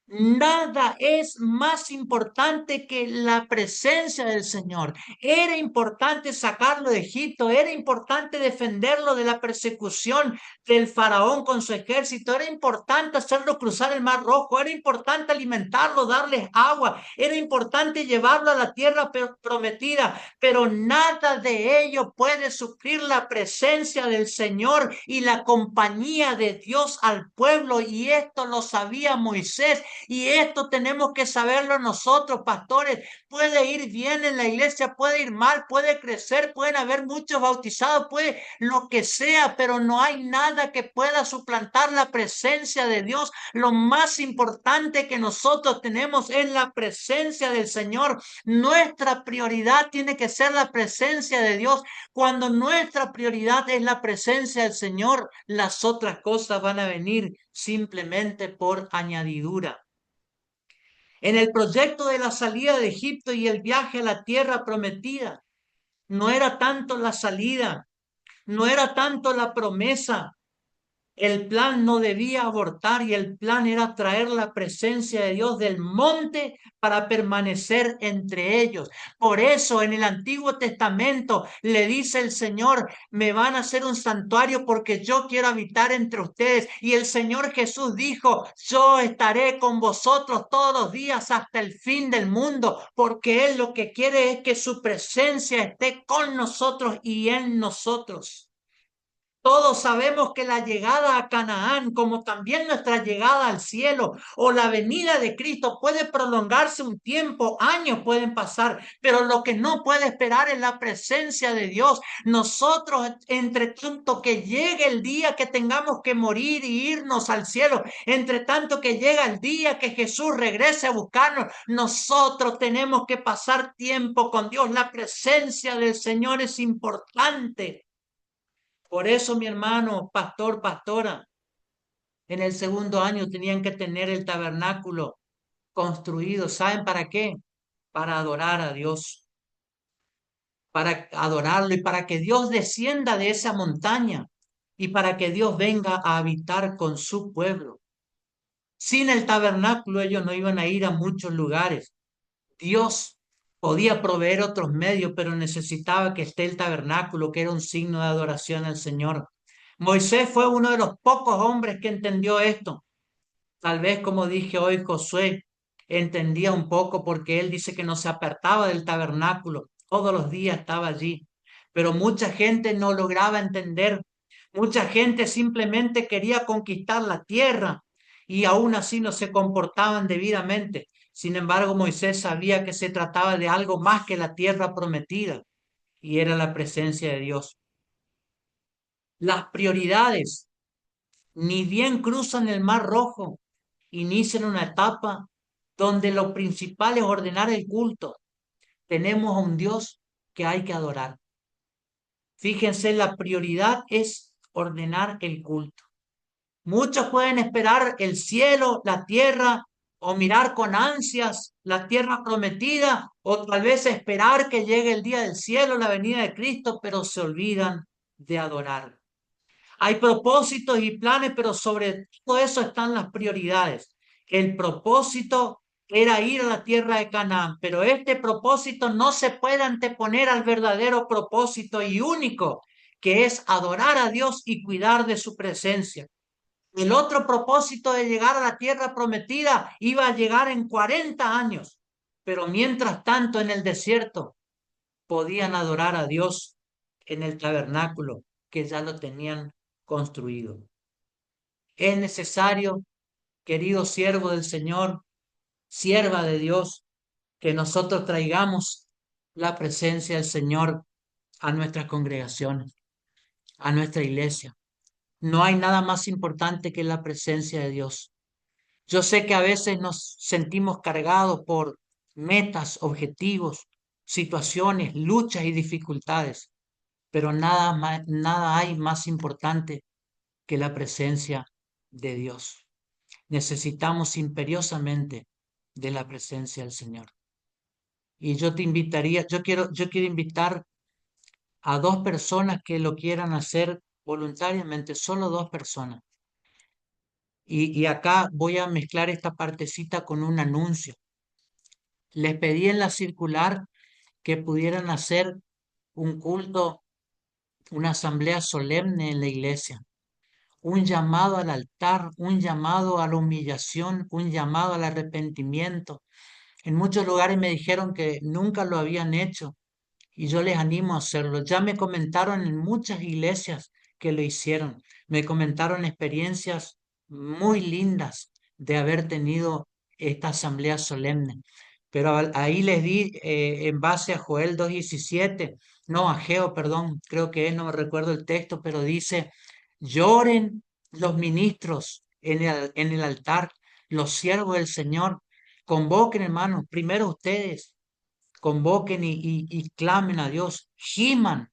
Nada es más importante que la presencia del Señor. Era importante sacarlo de Egipto, era importante defenderlo de la persecución del faraón con su ejército, era importante hacerlo cruzar el Mar Rojo, era importante alimentarlo, darles agua, era importante llevarlo a la tierra prometida, pero nada de ello puede suplir la presencia del Señor y la compañía de Dios al pueblo, y esto lo sabía Moisés. Y esto tenemos que saberlo nosotros, pastores. Puede ir bien en la iglesia, puede ir mal, puede crecer, pueden haber muchos bautizados, puede lo que sea, pero no hay nada que pueda suplantar la presencia de Dios. Lo más importante que nosotros tenemos es la presencia del Señor. Nuestra prioridad tiene que ser la presencia de Dios. Cuando nuestra prioridad es la presencia del Señor, las otras cosas van a venir simplemente por añadidura. En el proyecto de la salida de Egipto y el viaje a la tierra prometida, no era tanto la salida, no era tanto la promesa, el plan no debía abortar y el plan era traer la presencia de Dios del monte para permanecer entre ellos. Por eso en el Antiguo Testamento le dice el Señor, me van a hacer un santuario porque yo quiero habitar entre ustedes. Y el Señor Jesús dijo, yo estaré con vosotros todos los días hasta el fin del mundo, porque Él lo que quiere es que su presencia esté con nosotros y en nosotros. Todos sabemos que la llegada a Canaán, como también nuestra llegada al cielo o la venida de Cristo, puede prolongarse un tiempo, años pueden pasar, pero lo que no puede esperar es la presencia de Dios. Nosotros, entre tanto que llegue el día que tengamos que morir y irnos al cielo, entre tanto que llega el día que Jesús regrese a buscarnos, nosotros tenemos que pasar tiempo con Dios. La presencia del Señor es importante. Por eso, mi hermano, pastor, pastora, en el segundo año tenían que tener el tabernáculo construido. ¿Saben para qué? Para adorar a Dios, para adorarlo y para que Dios descienda de esa montaña y para que Dios venga a habitar con su pueblo. Sin el tabernáculo ellos no iban a ir a muchos lugares. Dios podía proveer otros medios, pero necesitaba que esté el tabernáculo, que era un signo de adoración al Señor. Moisés fue uno de los pocos hombres que entendió esto. Tal vez, como dije hoy, Josué entendía un poco porque él dice que no se apartaba del tabernáculo, todos los días estaba allí. Pero mucha gente no lograba entender. Mucha gente simplemente quería conquistar la tierra y aún así no se comportaban debidamente. Sin embargo, Moisés sabía que se trataba de algo más que la tierra prometida y era la presencia de Dios. Las prioridades ni bien cruzan el Mar Rojo, inician una etapa donde lo principal es ordenar el culto. Tenemos a un Dios que hay que adorar. Fíjense, la prioridad es ordenar el culto. Muchos pueden esperar el cielo, la tierra, o mirar con ansias la tierra prometida, o tal vez esperar que llegue el día del cielo, la venida de Cristo, pero se olvidan de adorar. Hay propósitos y planes, pero sobre todo eso están las prioridades. El propósito era ir a la tierra de Canaán, pero este propósito no se puede anteponer al verdadero propósito y único, que es adorar a Dios y cuidar de su presencia. El otro propósito de llegar a la tierra prometida iba a llegar en 40 años, pero mientras tanto en el desierto podían adorar a Dios en el tabernáculo que ya lo tenían construido. Es necesario, querido siervo del Señor, sierva de Dios, que nosotros traigamos la presencia del Señor a nuestras congregaciones, a nuestra iglesia. No hay nada más importante que la presencia de Dios. Yo sé que a veces nos sentimos cargados por metas, objetivos, situaciones, luchas y dificultades, pero nada hay más importante que la presencia de Dios. Necesitamos imperiosamente de la presencia del Señor. Y yo te invitaría, yo quiero invitar a dos personas que lo quieran hacer voluntariamente, solo dos personas. Y acá voy a mezclar esta partecita con un anuncio. Les pedí en la circular que pudieran hacer un culto, una asamblea solemne en la iglesia, un llamado al altar, un llamado a la humillación, un llamado al arrepentimiento. En muchos lugares me dijeron que nunca lo habían hecho y yo les animo a hacerlo. Ya me comentaron en muchas iglesias que lo hicieron. Me comentaron experiencias muy lindas de haber tenido esta asamblea solemne. Pero ahí les di en base a Joel 2:17, no, a Geo, perdón, creo que es, no me recuerdo el texto, pero dice, lloren los ministros en el altar, los siervos del Señor, convoquen hermanos, primero ustedes, convoquen y clamen a Dios, giman,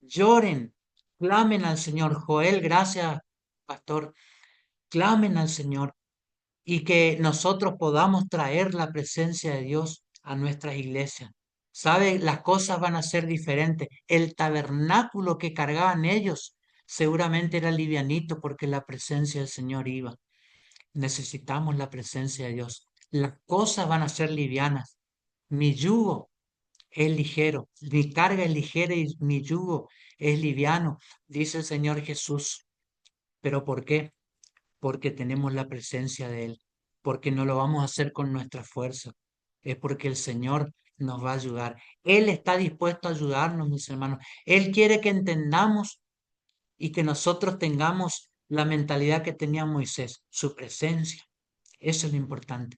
lloren, clamen al Señor. Joel, gracias, pastor, clamen al Señor y que nosotros podamos traer la presencia de Dios a nuestras iglesias. ¿Sabe? Las cosas van a ser diferentes. El tabernáculo que cargaban ellos seguramente era livianito porque la presencia del Señor iba. Necesitamos la presencia de Dios. Las cosas van a ser livianas. Mi yugo es ligero, mi carga es ligera y mi yugo es liviano, dice el Señor Jesús. ¿Pero por qué? Porque tenemos la presencia de Él, porque no lo vamos a hacer con nuestra fuerza, es porque el Señor nos va a ayudar. Él está dispuesto a ayudarnos, mis hermanos. Él quiere que entendamos y que nosotros tengamos la mentalidad que tenía Moisés, su presencia. Eso es lo importante.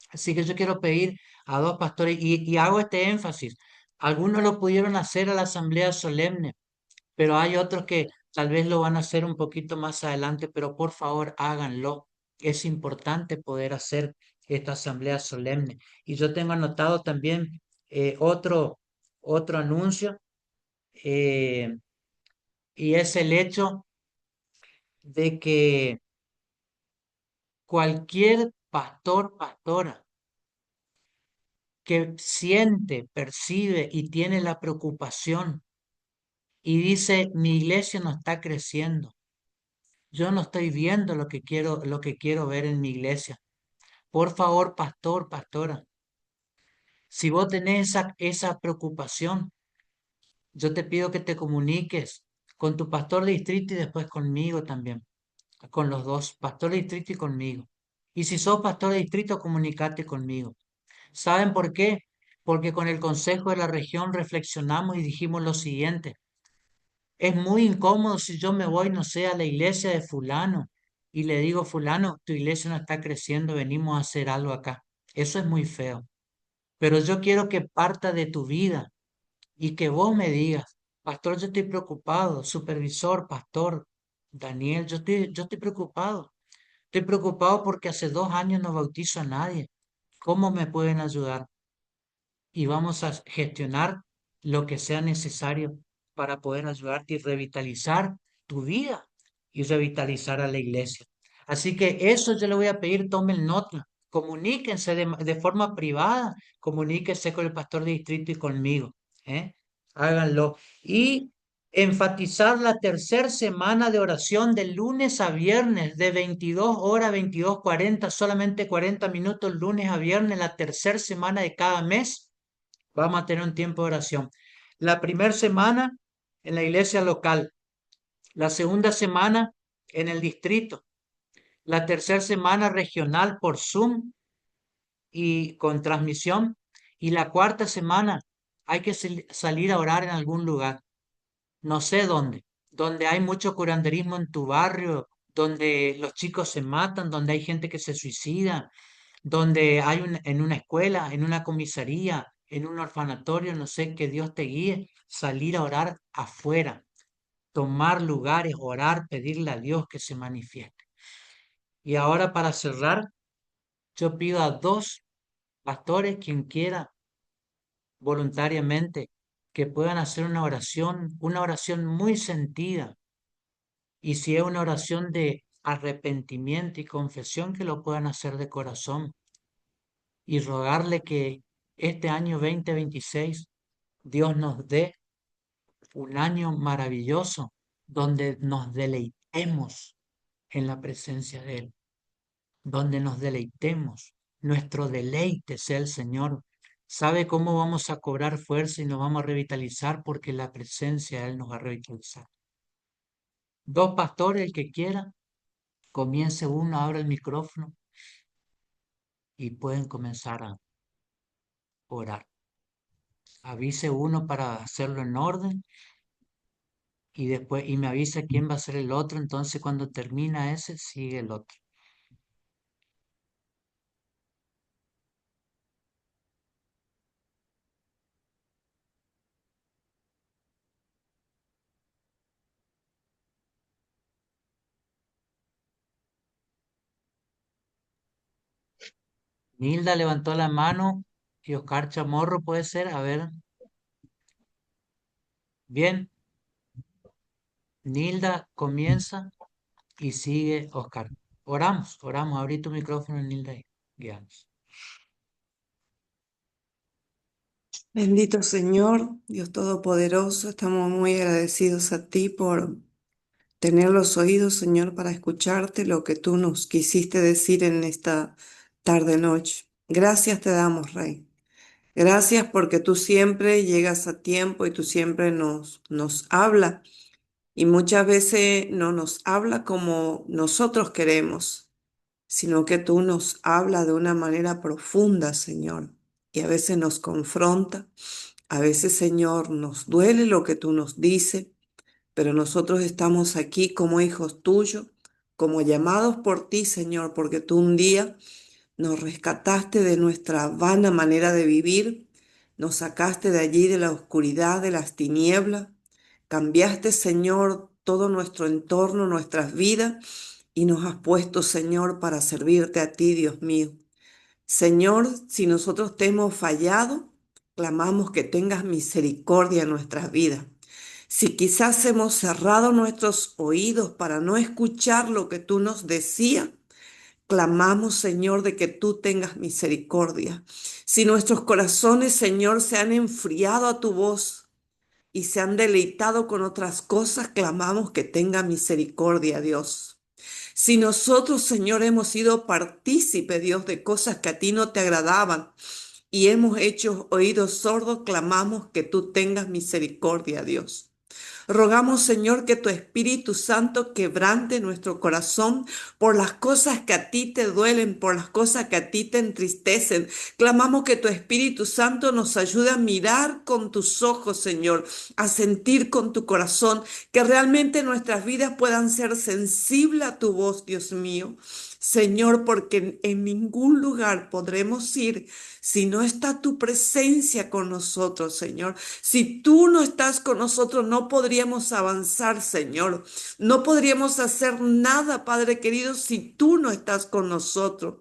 Así que yo quiero pedir a dos pastores y hago este énfasis. Algunos lo pudieron hacer a la asamblea solemne, pero hay otros que tal vez lo van a hacer un poquito más adelante, pero por favor háganlo. Es importante poder hacer esta asamblea solemne. Y yo tengo anotado también otro anuncio, eh, y es el hecho de que cualquier pastor, pastora, que siente, percibe y tiene la preocupación y dice, mi iglesia no está creciendo. Yo no estoy viendo lo que quiero ver en mi iglesia. Por favor, pastor, pastora, si vos tenés esa preocupación, yo te pido que te comuniques con tu pastor de distrito y después conmigo también, con los dos, pastor de distrito y conmigo. Y si sos pastor de distrito, comunicate conmigo. ¿Saben por qué? Porque con el Consejo de la Región reflexionamos y dijimos lo siguiente. Es muy incómodo si yo me voy, no sé, a la iglesia de fulano y le digo, fulano, tu iglesia no está creciendo, venimos a hacer algo acá. Eso es muy feo. Pero yo quiero que parta de tu vida y que vos me digas, pastor, yo estoy preocupado, supervisor, pastor, Daniel, yo estoy preocupado. Estoy preocupado porque hace 2 años no bautizo a nadie. ¿Cómo me pueden ayudar? Y vamos a gestionar lo que sea necesario para poder ayudarte y revitalizar tu vida y revitalizar a la iglesia. Así que eso yo le voy a pedir, tomen nota, comuníquense de forma privada, comuníquense con el pastor de distrito y conmigo, ¿eh? Háganlo. Y enfatizar la tercera semana de oración de lunes a viernes, de 22 horas, 22:40, solamente 40 minutos lunes a viernes, la tercera semana de cada mes vamos a tener un tiempo de oración. La primera semana en la iglesia local, la segunda semana en el distrito, la tercera semana regional por Zoom y con transmisión, y la cuarta semana hay que salir a orar en algún lugar, no sé dónde, donde hay mucho curanderismo en tu barrio, donde los chicos se matan, donde hay gente que se suicida, donde hay en una escuela, en una comisaría, en un orfanatorio, no sé, que Dios te guíe, salir a orar afuera, tomar lugares, orar, pedirle a Dios que se manifieste. Y ahora para cerrar, yo pido a dos pastores, quien quiera, voluntariamente, que puedan hacer una oración muy sentida. Y si es una oración de arrepentimiento y confesión, que lo puedan hacer de corazón y rogarle que este año 2026 Dios nos dé un año maravilloso donde nos deleitemos en la presencia de Él, donde nos deleitemos, nuestro deleite sea el Señor. ¿Sabe cómo vamos a cobrar fuerza y nos vamos a revitalizar? Porque la presencia de Él nos va a revitalizar. Dos pastores, el que quiera, comience uno, abra el micrófono y pueden comenzar a orar. Avise uno para hacerlo en orden y después y me avisa quién va a ser el otro, entonces cuando termina ese sigue el otro. Nilda levantó la mano y Oscar Chamorro puede ser, a ver, bien, Nilda comienza y sigue Oscar. Oramos, abrí tu micrófono, Nilda, y guíanos. Bendito Señor, Dios Todopoderoso, estamos muy agradecidos a ti por tener los oídos, Señor, para escucharte lo que tú nos quisiste decir en esta tarde-noche. Gracias te damos, Rey. Gracias porque tú siempre llegas a tiempo y tú siempre nos habla y muchas veces no nos habla como nosotros queremos, sino que tú nos habla de una manera profunda, Señor, y a veces nos confronta. A veces, Señor, nos duele lo que tú nos dices, pero nosotros estamos aquí como hijos tuyos, como llamados por ti, Señor, porque tú un día nos rescataste de nuestra vana manera de vivir, nos sacaste de allí de la oscuridad, de las tinieblas, cambiaste, Señor, todo nuestro entorno, nuestras vidas, y nos has puesto, Señor, para servirte a ti, Dios mío. Señor, si nosotros te hemos fallado, clamamos que tengas misericordia en nuestras vidas. Si quizás hemos cerrado nuestros oídos para no escuchar lo que tú nos decías, clamamos, Señor, de que tú tengas misericordia. Si nuestros corazones, Señor, se han enfriado a tu voz y se han deleitado con otras cosas, clamamos que tenga misericordia, Dios. Si nosotros, Señor, hemos sido partícipe, Dios, de cosas que a ti no te agradaban y hemos hecho oídos sordos, clamamos que tú tengas misericordia, Dios. Rogamos, Señor, que tu Espíritu Santo quebrante nuestro corazón por las cosas que a ti te duelen, por las cosas que a ti te entristecen. Clamamos que tu Espíritu Santo nos ayude a mirar con tus ojos, Señor, a sentir con tu corazón, que realmente nuestras vidas puedan ser sensibles a tu voz, Dios mío. Señor, porque en ningún lugar podremos ir si no está tu presencia con nosotros, Señor. Si tú no estás con nosotros, no podríamos avanzar, Señor. No podríamos hacer nada, Padre querido, si tú no estás con nosotros.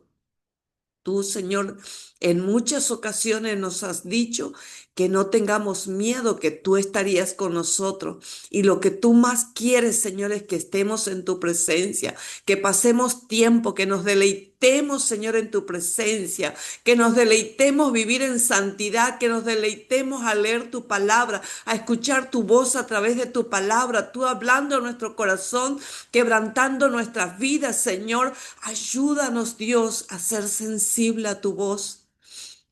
Tú, Señor, en muchas ocasiones nos has dicho que no tengamos miedo, que tú estarías con nosotros. Y lo que tú más quieres, Señor, es que estemos en tu presencia, que pasemos tiempo, que nos deleitemos, Señor, en tu presencia, que nos deleitemos vivir en santidad, que nos deleitemos a leer tu palabra, a escuchar tu voz a través de tu palabra, tú hablando a nuestro corazón, quebrantando nuestras vidas, Señor. Ayúdanos, Dios, a ser sensible a tu voz.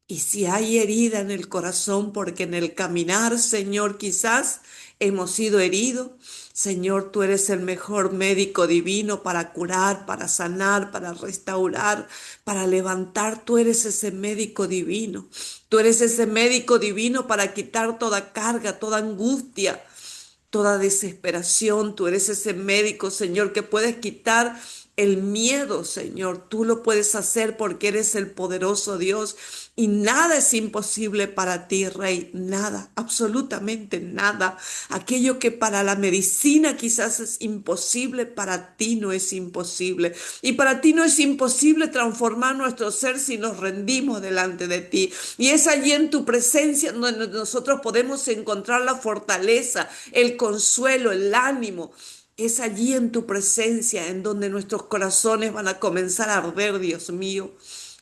Y si hay herida en el corazón, porque en el caminar, Señor, quizás hemos sido heridos, Señor, tú eres el mejor médico divino para curar, para sanar, para restaurar, para levantar. Tú eres ese médico divino. Tú eres ese médico divino para quitar toda carga, toda angustia, toda desesperación. Tú eres ese médico, Señor, que puedes quitar el miedo, Señor. Tú lo puedes hacer porque eres el poderoso Dios y nada es imposible para ti, Rey. Nada, absolutamente nada. Aquello que para la medicina quizás es imposible, para ti no es imposible. Y para ti no es imposible transformar nuestro ser si nos rendimos delante de ti. Y es allí en tu presencia donde nosotros podemos encontrar la fortaleza, el consuelo, el ánimo. Es allí en tu presencia en donde nuestros corazones van a comenzar a arder, Dios mío.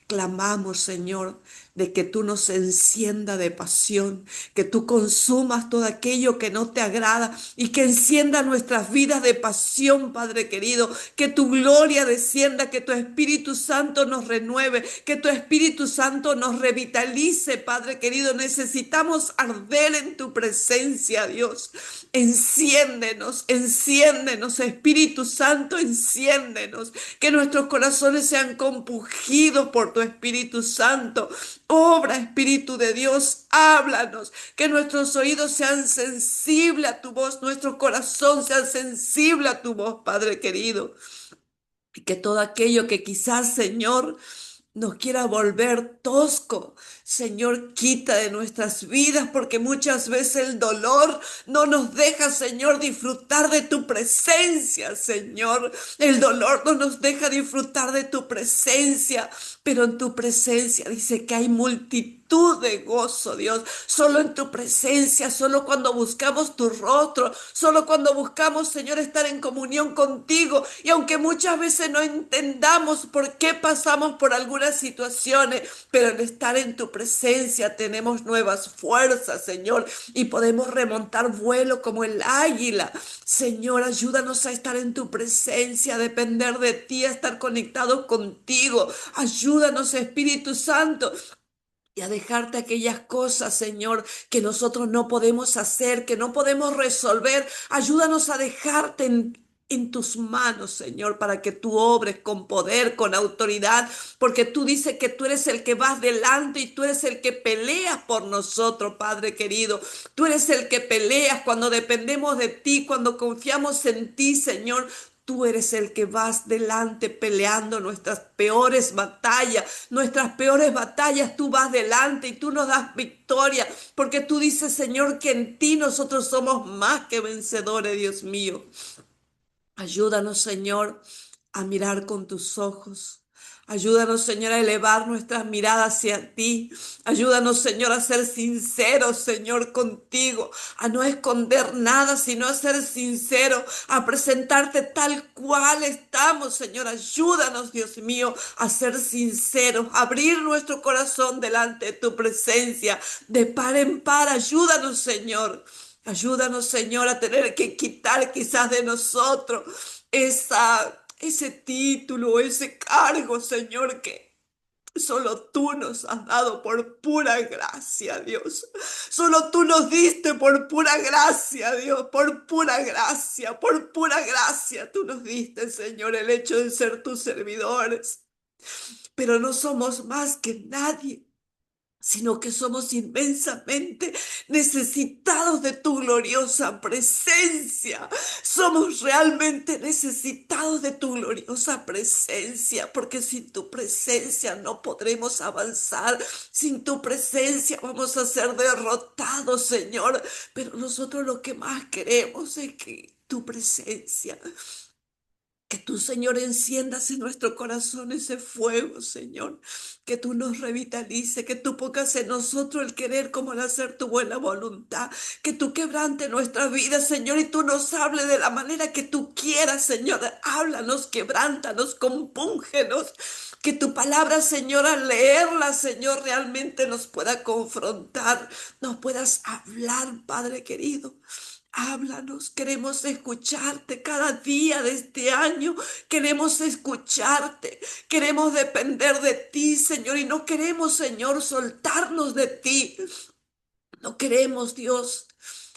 Clamamos, Señor, de que tú nos encienda de pasión, que tú consumas todo aquello que no te agrada y que encienda nuestras vidas de pasión, Padre querido, que tu gloria descienda, que tu Espíritu Santo nos renueve, que tu Espíritu Santo nos revitalice, Padre querido. Necesitamos arder en tu presencia, Dios. Enciéndenos, enciéndenos, Espíritu Santo, enciéndenos, que nuestros corazones sean compungidos por tu Espíritu Santo. Obra, Espíritu de Dios, háblanos, que nuestros oídos sean sensibles a tu voz, nuestro corazón sea sensible a tu voz, Padre querido, y que todo aquello que quizás, Señor, nos quiera volver tosco. Señor, quita de nuestras vidas porque muchas veces el dolor no nos deja, Señor, disfrutar de tu presencia, Señor. El dolor no nos deja disfrutar de tu presencia, pero en tu presencia dice que hay multitud de gozo, Dios. Solo en tu presencia, solo cuando buscamos tu rostro, solo cuando buscamos, Señor, estar en comunión contigo. Y aunque muchas veces no entendamos por qué pasamos por algunas situaciones, pero en estar en tu presencia tenemos nuevas fuerzas, Señor, y podemos remontar vuelo como el águila. Señor, ayúdanos a estar en tu presencia, a depender de ti, a estar conectados contigo. Ayúdanos, Espíritu Santo, y a dejarte aquellas cosas, Señor, que nosotros no podemos hacer, que no podemos resolver. Ayúdanos a dejarte en tus manos, Señor, para que tú obres con poder, con autoridad, porque tú dices que tú eres el que vas delante y tú eres el que peleas por nosotros, Padre querido. Tú eres el que peleas cuando dependemos de ti, cuando confiamos en ti, Señor. Tú eres el que vas delante peleando nuestras peores batallas, tú vas delante y tú nos das victoria, porque tú dices, Señor, que en ti nosotros somos más que vencedores, Dios mío. Ayúdanos, Señor, a mirar con tus ojos. Ayúdanos, Señor, a elevar nuestras miradas hacia ti. Ayúdanos, Señor, a ser sinceros, Señor, contigo. A no esconder nada, sino a ser sinceros, a presentarte tal cual estamos, Señor. Ayúdanos, Dios mío, a ser sinceros, a abrir nuestro corazón delante de tu presencia, de par en par. Ayúdanos, Señor. Ayúdanos, Señor, a tener que quitar quizás de nosotros ese título, ese cargo, Señor, que solo tú nos has dado por pura gracia, Dios. Solo tú nos diste por pura gracia, Dios, por pura gracia, por pura gracia. Tú nos diste, Señor, el hecho de ser tus servidores. Pero no somos más que nadie, sino que somos inmensamente necesitados de tu gloriosa presencia. Somos realmente necesitados de tu gloriosa presencia, porque sin tu presencia no podremos avanzar. Sin tu presencia vamos a ser derrotados, Señor. Pero nosotros lo que más queremos es que tu presencia, que tú, Señor, enciendas en nuestro corazón ese fuego, Señor. Que tú nos revitalices, que tú pongas en nosotros el querer como el hacer tu buena voluntad. Que tú quebrante nuestra vida, Señor, y tú nos hables de la manera que tú quieras, Señor. Háblanos, quebrántanos, compúngenos. Que tu palabra, Señor, al leerla, Señor, realmente nos pueda confrontar, nos puedas hablar, Padre querido. Háblanos, queremos escucharte cada día de este año, queremos escucharte, queremos depender de ti, Señor, y no queremos, Señor, soltarnos de ti. No queremos, Dios,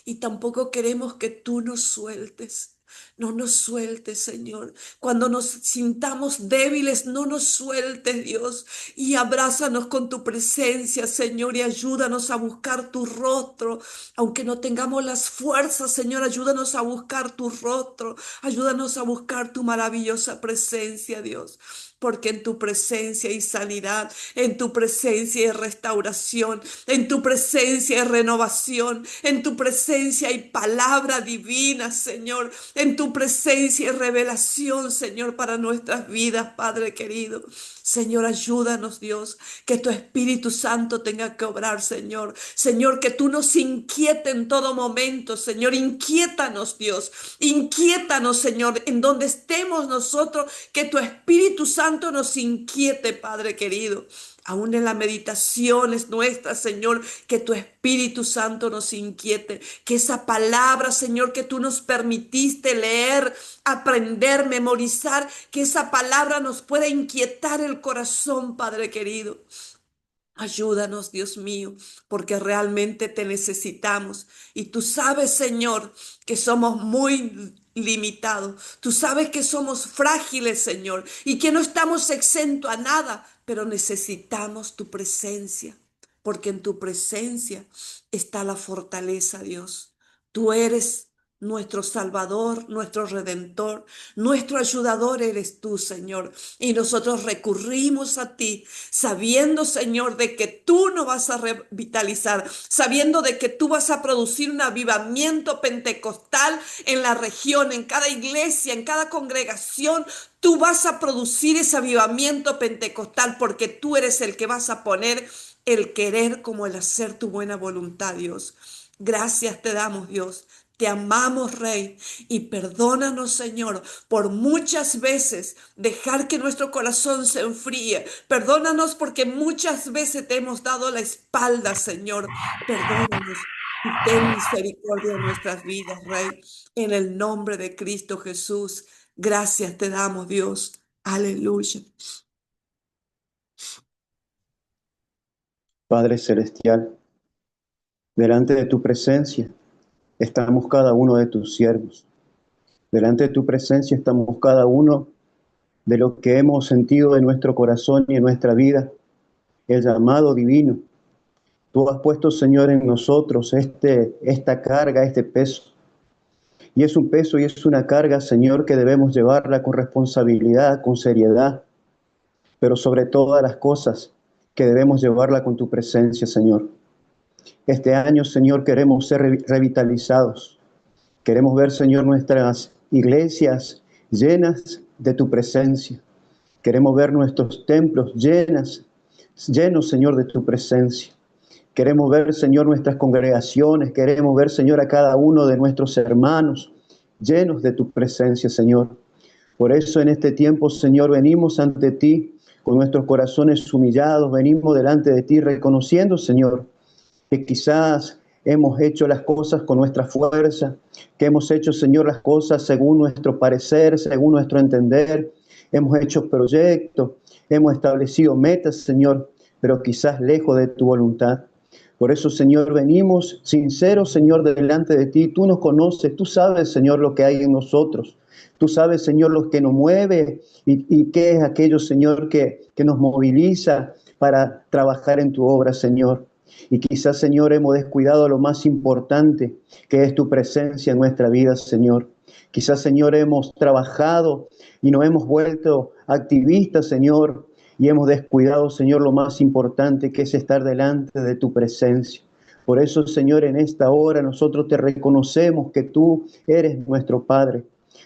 y tampoco queremos que tú nos sueltes. No nos sueltes, Señor. Cuando nos sintamos débiles, no nos sueltes, Dios. Y abrázanos con tu presencia, Señor, y ayúdanos a buscar tu rostro. Aunque no tengamos las fuerzas, Señor, ayúdanos a buscar tu rostro. Ayúdanos a buscar tu maravillosa presencia, Dios. Porque en tu presencia hay sanidad, en tu presencia hay restauración, en tu presencia hay renovación, en tu presencia hay palabra divina, Señor, en tu presencia hay revelación, Señor, para nuestras vidas, Padre querido. Señor, ayúdanos, Dios, que tu Espíritu Santo tenga que obrar, Señor. Señor, que tú nos inquiete en todo momento, Señor. Inquiétanos, Dios. Inquiétanos, Señor, en donde estemos nosotros, que tu Espíritu Santo nos inquiete, Padre querido. Aún en las meditaciones nuestras, Señor, que tu Espíritu Santo nos inquiete, que esa palabra, Señor, que tú nos permitiste leer, aprender, memorizar, que esa palabra nos pueda inquietar el corazón, Padre querido. Ayúdanos, Dios mío, porque realmente te necesitamos. Y tú sabes, Señor, que somos muy limitados. Tú sabes que somos frágiles, Señor, y que no estamos exentos a nada, pero necesitamos tu presencia, porque en tu presencia está la fortaleza, Dios. Tú eres nuestro Salvador, nuestro Redentor, nuestro ayudador eres tú, Señor. Y nosotros recurrimos a ti, sabiendo, Señor, de que tú nos vas a revitalizar, sabiendo de que tú vas a producir un avivamiento pentecostal en la región, en cada iglesia, en cada congregación. Tú vas a producir ese avivamiento pentecostal porque tú eres el que vas a poner el querer como el hacer tu buena voluntad, Dios. Gracias te damos, Dios. Te amamos, Rey, y perdónanos, Señor, por muchas veces dejar que nuestro corazón se enfríe. Perdónanos porque muchas veces te hemos dado la espalda, Señor. Perdónanos y ten misericordia de nuestras vidas, Rey. En el nombre de Cristo Jesús, gracias te damos, Dios. Aleluya. Padre Celestial, delante de tu presencia estamos cada uno de tus siervos. Delante de tu presencia estamos cada uno de lo que hemos sentido en nuestro corazón y en nuestra vida, el llamado divino. Tú has puesto, Señor, en nosotros esta carga, este peso. Y es un peso y es una carga, Señor, que debemos llevarla con responsabilidad, con seriedad, pero sobre todas las cosas que debemos llevarla con tu presencia, Señor. Este año, Señor, queremos ser revitalizados. Queremos ver, Señor, nuestras iglesias llenas de tu presencia. Queremos ver nuestros templos llenos, Señor, de tu presencia. Queremos ver, Señor, nuestras congregaciones. Queremos ver, Señor, a cada uno de nuestros hermanos llenos de tu presencia, Señor. Por eso en este tiempo, Señor, venimos ante ti con nuestros corazones humillados. Venimos delante de ti reconociendo, Señor, que quizás hemos hecho las cosas con nuestra fuerza, que hemos hecho, Señor, las cosas según nuestro parecer, según nuestro entender. Hemos hecho proyectos, hemos establecido metas, Señor, pero quizás lejos de tu voluntad. Por eso, Señor, venimos sinceros, Señor, delante de ti. Tú nos conoces, tú sabes, Señor, lo que hay en nosotros. Tú sabes, Señor, lo que nos mueve y qué es aquello, Señor, que nos moviliza para trabajar en tu obra, Señor. Y quizás, Señor, hemos descuidado lo más importante, que es tu presencia en nuestra vida, Señor. Quizás, Señor, hemos trabajado y nos hemos vuelto activistas, Señor, y hemos descuidado, Señor, lo más importante, que es estar delante de tu presencia. Por eso, Señor, en esta hora nosotros te reconocemos que tú eres nuestro Padre,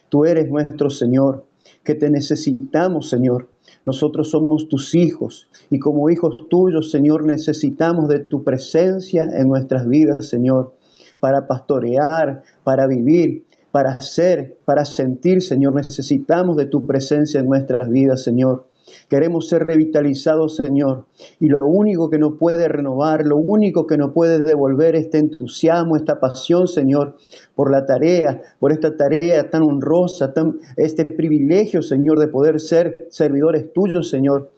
tú eres nuestro Señor, que te necesitamos, Señor. Nosotros somos tus hijos y como hijos tuyos, Señor, necesitamos de tu presencia en nuestras vidas, Señor, para pastorear, para vivir, para ser, para sentir, Señor. Necesitamos de tu presencia en nuestras vidas, Señor. Queremos ser revitalizados, Señor. Y lo único que nos puede renovar, lo único que nos puede devolver este entusiasmo, esta pasión, Señor, por la tarea, por esta tarea tan honrosa, este privilegio, Señor, de poder ser servidores tuyos, Señor,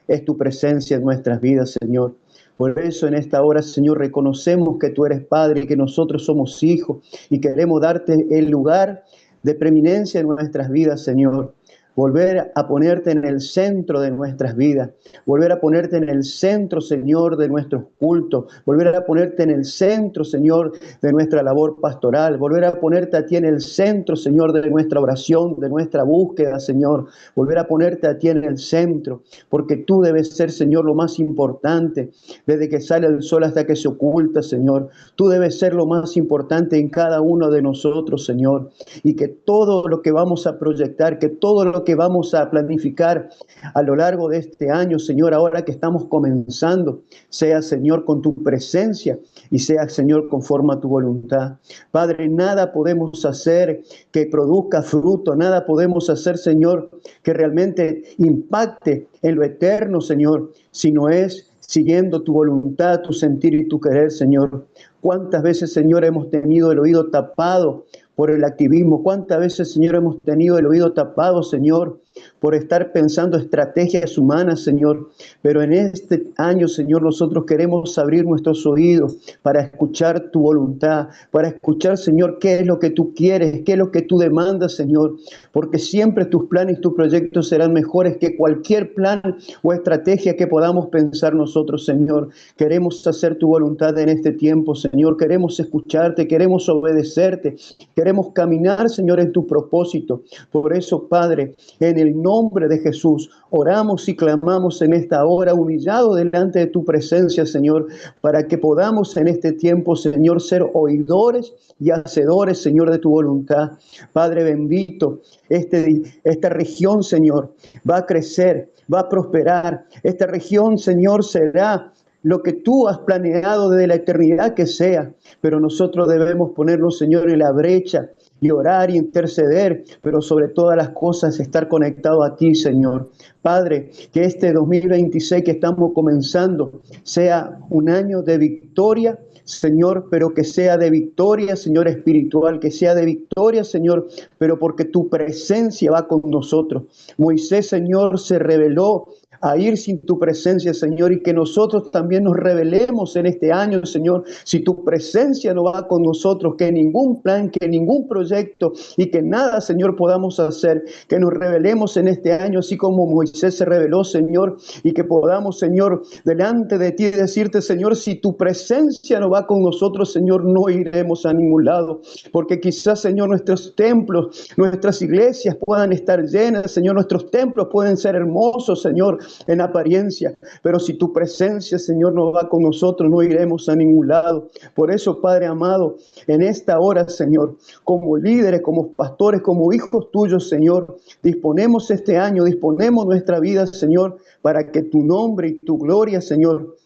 es tu presencia en nuestras vidas, Señor. Por eso en esta hora, Señor, reconocemos que tú eres Padre y que nosotros somos hijos y queremos darte el lugar de preeminencia en nuestras vidas, Señor. Volver a ponerte en el centro de nuestras vidas, volver a ponerte en el centro, Señor, de nuestros cultos, volver a ponerte en el centro, Señor, de nuestra labor pastoral, volver a ponerte a ti en el centro, Señor, de nuestra oración, de nuestra búsqueda, Señor, volver a ponerte a ti en el centro, porque tú debes ser, Señor, lo más importante, desde que sale el sol hasta que se oculta, Señor. Tú debes ser lo más importante en cada uno de nosotros, Señor, y que todo lo que vamos a proyectar, que todo lo que vamos a planificar a lo largo de este año, Señor, ahora que estamos comenzando, sea, Señor, con tu presencia y sea, Señor, conforme a tu voluntad. Padre, nada podemos hacer que produzca fruto, nada podemos hacer, Señor, que realmente impacte en lo eterno, Señor, si no es siguiendo tu voluntad, tu sentir y tu querer, Señor. ¿Cuántas veces, Señor, hemos tenido el oído tapado por el activismo? ¿Cuántas veces, Señor, hemos tenido el oído tapado, Señor, por estar pensando estrategias humanas, Señor? Pero en este año, Señor, nosotros queremos abrir nuestros oídos para escuchar tu voluntad, para escuchar, Señor, qué es lo que tú quieres, qué es lo que tú demandas, Señor, porque siempre tus planes y tus proyectos serán mejores que cualquier plan o estrategia que podamos pensar nosotros, Señor. Queremos hacer tu voluntad en este tiempo, Señor. Queremos escucharte, queremos obedecerte, queremos caminar, Señor, en tu propósito. Por eso, Padre, en el nombre de Jesús, oramos y clamamos en esta hora, humillado delante de tu presencia, Señor, para que podamos en este tiempo, Señor, ser oidores y hacedores, Señor, de tu voluntad. Padre bendito, esta región, Señor, va a crecer, va a prosperar. Esta región, Señor, será lo que tú has planeado desde la eternidad que sea, pero nosotros debemos ponernos, Señor, en la brecha y orar y interceder, pero sobre todas las cosas estar conectado a ti, Señor. Padre, que este 2026 que estamos comenzando sea un año de victoria, Señor, pero que sea de victoria, Señor, espiritual, que sea de victoria, Señor, pero porque tu presencia va con nosotros. Moisés, Señor, se reveló a ir sin tu presencia, Señor, y que nosotros también nos revelemos en este año, Señor, si tu presencia no va con nosotros, que ningún plan, que ningún proyecto y que nada, Señor, podamos hacer, que nos revelemos en este año, así como Moisés se reveló, Señor, y que podamos, Señor, delante de ti decirte, Señor, si tu presencia no va con nosotros, Señor, no iremos a ningún lado, porque quizás, Señor, nuestros templos, nuestras iglesias puedan estar llenas, Señor, nuestros templos pueden ser hermosos, Señor, en apariencia, pero si tu presencia, Señor, no va con nosotros, no iremos a ningún lado. Por eso, Padre amado, en esta hora, Señor, como líderes, como pastores, como hijos tuyos, Señor, disponemos este año, disponemos nuestra vida, Señor, para que tu nombre y tu gloria, Señor,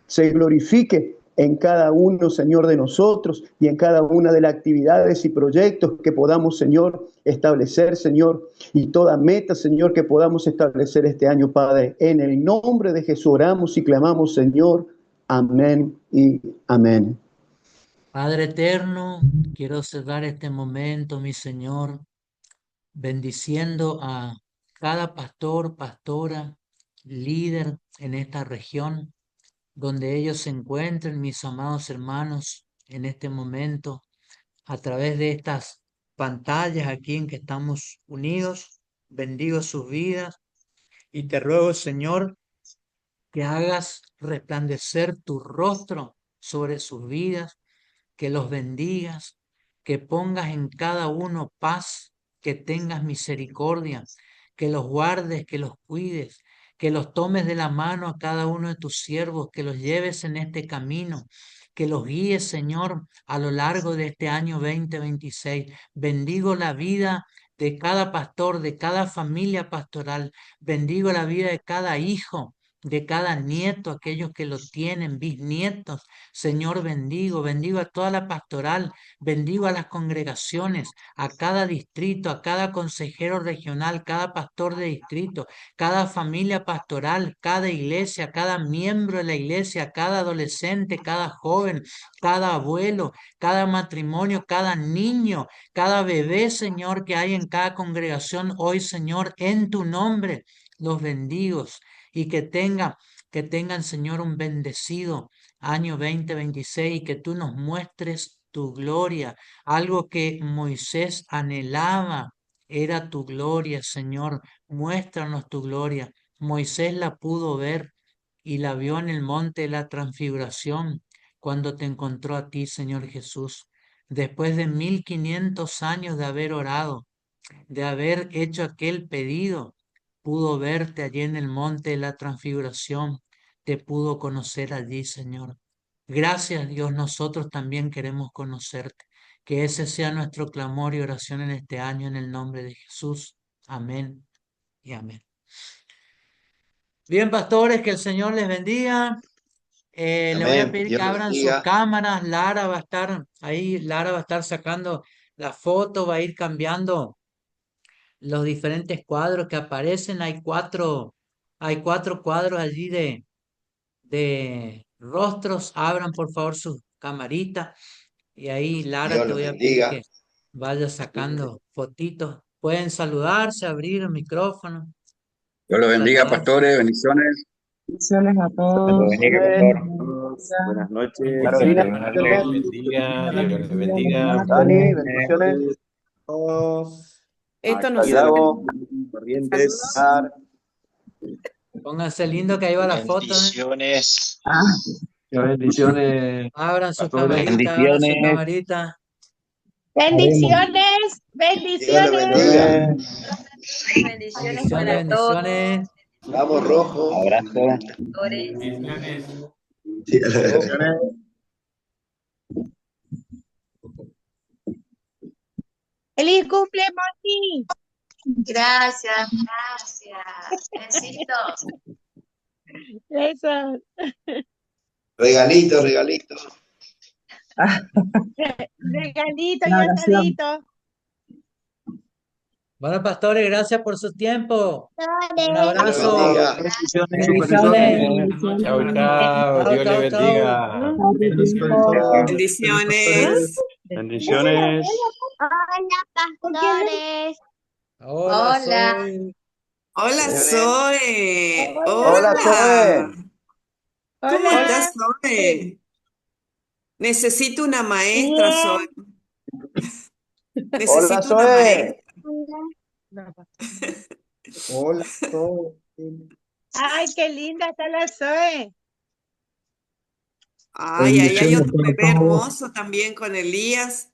se glorifique en cada uno, Señor, de nosotros y en cada una de las actividades y proyectos que podamos, Señor, establecer, Señor, y toda meta, Señor, que podamos establecer este año, Padre. En el nombre de Jesús oramos y clamamos, Señor. Amén y amén. Padre eterno, quiero cerrar este momento, mi Señor, bendiciendo a cada pastor, pastora, líder en esta región, donde ellos se encuentren, mis amados hermanos, en este momento, a través de estas pantallas aquí en que estamos unidos. Bendigo sus vidas y te ruego, Señor, que hagas resplandecer tu rostro sobre sus vidas, que los bendigas, que pongas en cada uno paz, que tengas misericordia, que los guardes, que los cuides, que los tomes de la mano a cada uno de tus siervos, que los lleves en este camino, que los guíes, Señor, a lo largo de este año 2026. Bendigo la vida de cada pastor, de cada familia pastoral. Bendigo la vida de cada hijo, de cada nieto, aquellos que lo tienen, bisnietos. Señor, bendigo a toda la pastoral, bendigo a las congregaciones, a cada distrito, a cada consejero regional, cada pastor de distrito, cada familia pastoral, cada iglesia, cada miembro de la iglesia, cada adolescente, cada joven, cada abuelo, cada matrimonio, cada niño, cada bebé, Señor, que hay en cada congregación hoy, Señor, en tu nombre, los bendigo y que tengan, Señor, un bendecido año 2026 y que tú nos muestres tu gloria. Algo que Moisés anhelaba era tu gloria, Señor. Muéstranos tu gloria. Moisés la pudo ver y la vio en el monte de la transfiguración cuando te encontró a ti, Señor Jesús. Después de 1500 años de haber orado, de haber hecho aquel pedido, pudo verte allí en el monte de la transfiguración, te pudo conocer allí, Señor. Gracias, Dios, nosotros también queremos conocerte. Que ese sea nuestro clamor y oración en este año, en el nombre de Jesús. Amén y amén. Bien, pastores, que el Señor les bendiga. Le voy a Amén. pedir Dios que le abran sus bendiga. cámaras. Lara va a estar ahí, Lara va a estar sacando la foto, va a ir cambiando los diferentes cuadros que aparecen. Hay cuatro cuadros allí de rostros. Abran por favor sus camaritas. Y ahí, Lara, Dios te le voy a pedir bendiga. que vayas sacando fotitos. Pueden saludarse, abrir el micrófono, Dios los bendiga, saludarse. pastores, bendiciones. Bendiciones a Dios los todos. bendiga, Bendiciones. pastor. Buenas noches. Carolina, Bendiciones. Dios bendiciones. les bendiga, Dios les Bendiciones, bendiga. Dani, hermanos. bendiciones. Todos. Esto no se ve. Santiago, Corrientes. Mar, Pónganse lindo que ahí va la foto. Bendiciones. Bendiciones, Abran su pastores. camarita, abran su Bendiciones. camarita. Bendiciones, Dios le bendiga. bendiciones. bendiciones. Bendiciones Bendiciones, para todos. bendiciones. Vamos, rojo. Abrazo. pastores. Dios le bendiga. ¡Feliz cumple, Moni! Gracias, gracias. Besitos. Eso. Regalito, regalito. Regalito y La oración. asadito. Bueno, pastores, gracias por su tiempo. Un Dios le abrazo. bendiga. Bendiciones, Bendiciones. Bendiciones. Chao, chao. Chao, Dios le chao, chao. bendiga. Bendiciones. Bendiciones. Hola, pastores. Hola, Hola. soy. Hola, Zoe. Hola, Zoe. ¿Cómo Hola. estás, Zoe? Necesito una maestra, Bien. Zoe. Hola, Necesito una Zoe. maestra. Hola, todos. Ay, qué linda está la Zoe. Ay, ahí hay otro bebé hermoso también con Elías.